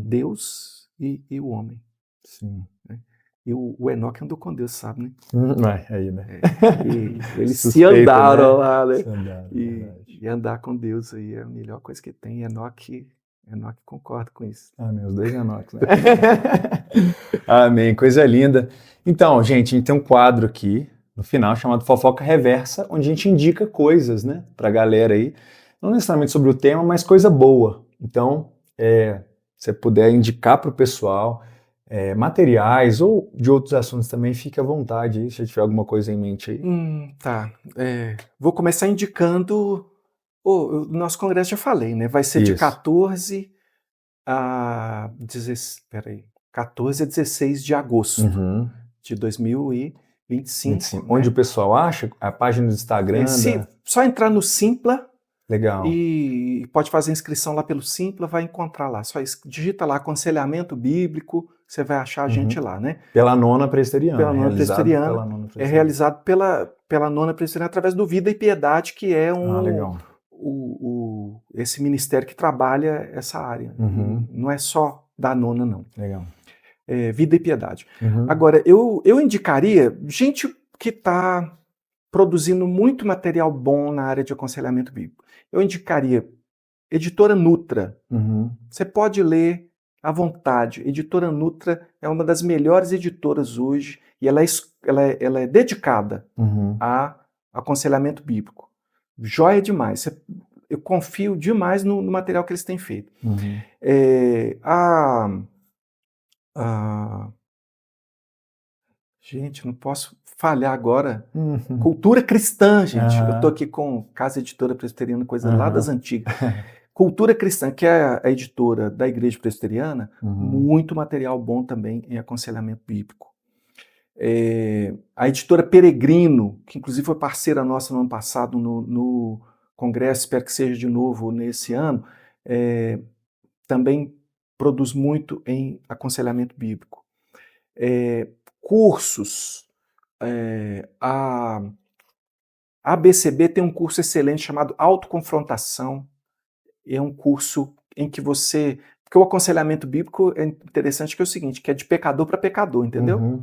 Deus e o homem. Sim. Né? E o Enoque andou com Deus, sabe, né? Aí, né? E eles se andaram, né? Lá, né? Andaram, e andar com Deus aí é a melhor coisa que tem. Enoque concorda com isso. Amém, os dois Enoques, né? Amém, coisa linda. Então, gente, a gente tem um quadro aqui no final chamado Fofoca Reversa, onde a gente indica coisas, né, pra galera aí, não necessariamente sobre o tema, mas coisa boa. Então, se você puder indicar pro pessoal materiais ou de outros assuntos também, fique à vontade aí, se tiver alguma coisa em mente aí. Tá. Vou começar indicando o nosso congresso, já falei, né? Vai ser de 14 a 16 de agosto de 2025. Onde o pessoal acha? A página do Instagram? Só entrar no Simpla. Legal. E pode fazer inscrição lá pelo Simpla, vai encontrar lá. Só digita lá aconselhamento bíblico, você vai achar a gente lá, né? Pela Nona Presbiteriana. Pela Nona Presbiteriana. É realizado pela Nona Presbiteriana através do Vida e Piedade, que é esse ministério que trabalha essa área. Não é só da Nona, não. Legal. Vida e Piedade. Agora, eu indicaria gente que está produzindo muito material bom na área de aconselhamento bíblico. Eu indicaria Editora Nutra. Você pode ler à vontade. Editora Nutra é uma das melhores editoras hoje e ela é dedicada a aconselhamento bíblico. Joia demais. Eu confio demais no material que eles têm feito. Gente, não posso falhar agora. Cultura Cristã, gente. Eu estou aqui com Casa Editora Presbiteriana, coisa lá das antigas. Cultura Cristã, que é a editora da Igreja Presbiteriana, muito material bom também em aconselhamento bíblico. A editora Peregrino, que inclusive foi parceira nossa no ano passado no congresso, espero que seja de novo nesse ano, também produz muito em aconselhamento bíblico. Cursos. A ABCB tem um curso excelente chamado Autoconfrontação. É um curso em que porque o aconselhamento bíblico é interessante, que é o seguinte, que é de pecador para pecador, entendeu?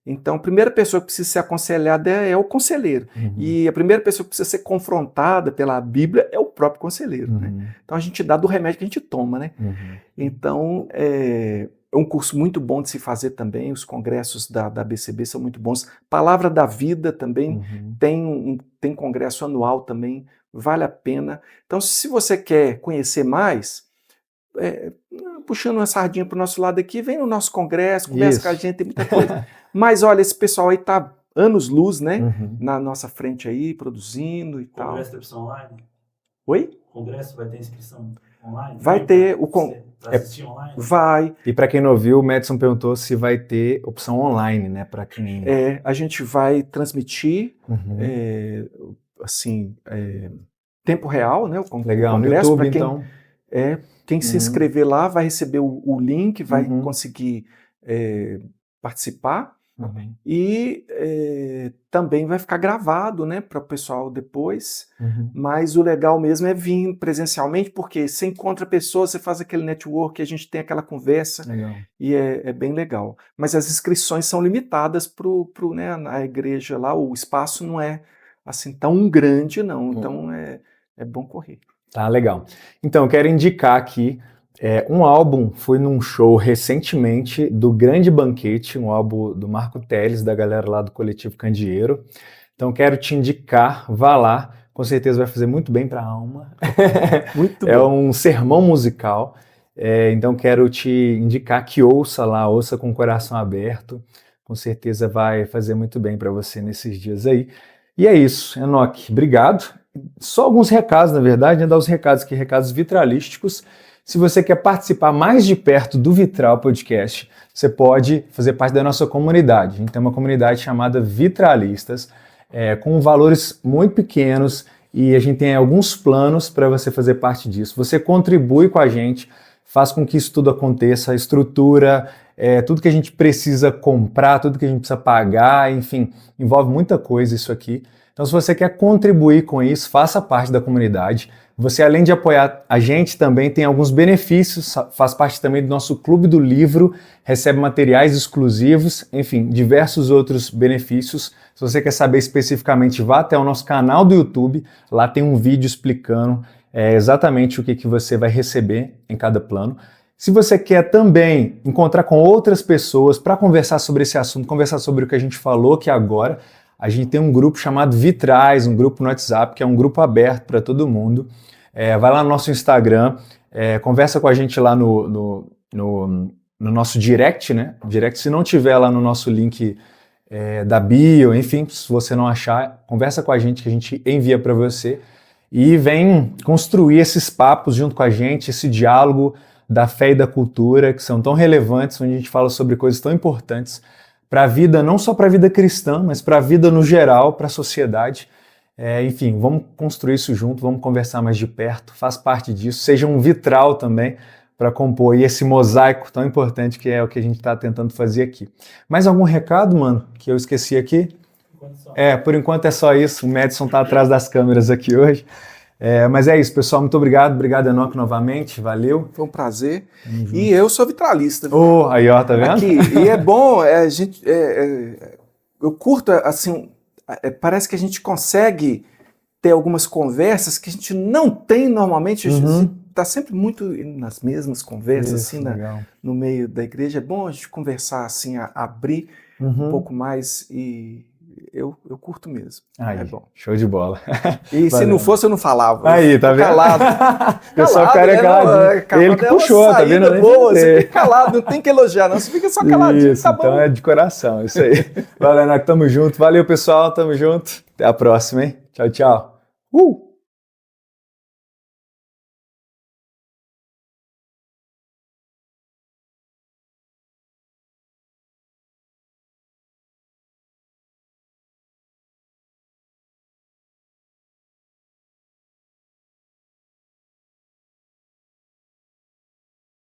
Então, a primeira pessoa que precisa ser aconselhada é o conselheiro. E a primeira pessoa que precisa ser confrontada pela Bíblia é o próprio conselheiro. Né? Então, a gente dá do remédio que a gente toma, né? Então, é um curso muito bom de se fazer também, os congressos da BCB são muito bons. Palavra da Vida também tem congresso anual também, vale a pena. Então, se você quer conhecer mais, puxando uma sardinha para o nosso lado aqui, vem no nosso congresso, conversa com a gente, tem muita coisa. Mas olha, esse pessoal aí tá anos-luz, né? Na nossa frente aí, produzindo e tal. Congresso tem opção online? Oi? Congresso vai ter inscrição online? Vai ter o Para assistir online? Vai. E para quem não ouviu, o Madison perguntou se vai ter opção online, né? Para quem... A gente vai transmitir, tempo real, né? Legal, no congresso, YouTube, quem, então. Quem se inscrever lá vai receber o link, vai conseguir participar. E também vai ficar gravado, né, para o pessoal depois. Mas o legal mesmo é vir presencialmente, porque você encontra pessoas, você faz aquele network, a gente tem aquela conversa. Legal. E é bem legal. Mas as inscrições são limitadas né, na igreja lá, o espaço não é assim tão grande, não. Então é bom correr. Tá, legal. Então, eu quero indicar aqui um álbum, fui num show recentemente do Grande Banquete, um álbum do Marco Teles, da galera lá do Coletivo Candeeiro. Então, quero te indicar, vá lá, com certeza vai fazer muito bem para a alma. Muito É bom. um sermão musical, então quero te indicar que ouça lá, ouça com o coração aberto, com certeza vai fazer muito bem para você nesses dias aí. E é isso, Enoque, obrigado. Só alguns recados, na verdade, né? Dar os recados aqui, recados vitralísticos. Se você quer participar mais de perto do Vitral Podcast, você pode fazer parte da nossa comunidade. A gente tem uma comunidade chamada Vitralistas, com valores muito pequenos, e a gente tem alguns planos para você fazer parte disso. Você contribui com a gente, faz com que isso tudo aconteça, a estrutura, tudo que a gente precisa comprar, tudo que a gente precisa pagar, enfim, envolve muita coisa isso aqui. Então, se você quer contribuir com isso, faça parte da comunidade. Você, além de apoiar a gente, também tem alguns benefícios, faz parte também do nosso Clube do Livro, recebe materiais exclusivos, enfim, diversos outros benefícios. Se você quer saber especificamente, vá até o nosso canal do YouTube, lá tem um vídeo explicando exatamente o que você vai receber em cada plano. Se você quer também encontrar com outras pessoas para conversar sobre esse assunto, conversar sobre o que a gente falou aqui agora, a gente tem um grupo chamado Vitrais, um grupo no WhatsApp, que é um grupo aberto para todo mundo. Vai lá no nosso Instagram, conversa com a gente lá no nosso direct, né? Direct, se não tiver lá no nosso link da bio, enfim, se você não achar, conversa com a gente que a gente envia para você. E vem construir esses papos junto com a gente, esse diálogo da fé e da cultura, que são tão relevantes, onde a gente fala sobre coisas tão importantes para a vida, não só para a vida cristã, mas para a vida no geral, para a sociedade. Enfim, vamos construir isso junto, vamos conversar mais de perto, faz parte disso, seja um vitral também para compor esse mosaico tão importante que é o que a gente está tentando fazer aqui. Mais algum recado, mano, que eu esqueci aqui? Por enquanto é só isso, o Madison está atrás das câmeras aqui hoje. Mas é isso, pessoal, muito obrigado, Enoque, novamente, valeu. Foi um prazer. E eu sou vitralista. Aí, ó, tá vendo? Aqui, e é bom, eu curto, assim, parece que a gente consegue ter algumas conversas que a gente não tem normalmente, a gente está sempre muito nas mesmas conversas, isso, assim, no meio da igreja. É bom a gente conversar, assim, abrir um pouco mais e... Eu curto mesmo. Aí, bom. Show de bola. E se não fosse, eu não falava. Aí, tá vendo? Calado. Pessoal, ele que puxou, tá vendo? Boa, você fica calado, não tem que elogiar, não. Você fica só caladinho, isso, tá bom. Então é de coração, isso aí. Valeu, Enoque, tamo junto. Valeu, pessoal, tamo junto. Até a próxima, hein? Tchau, tchau.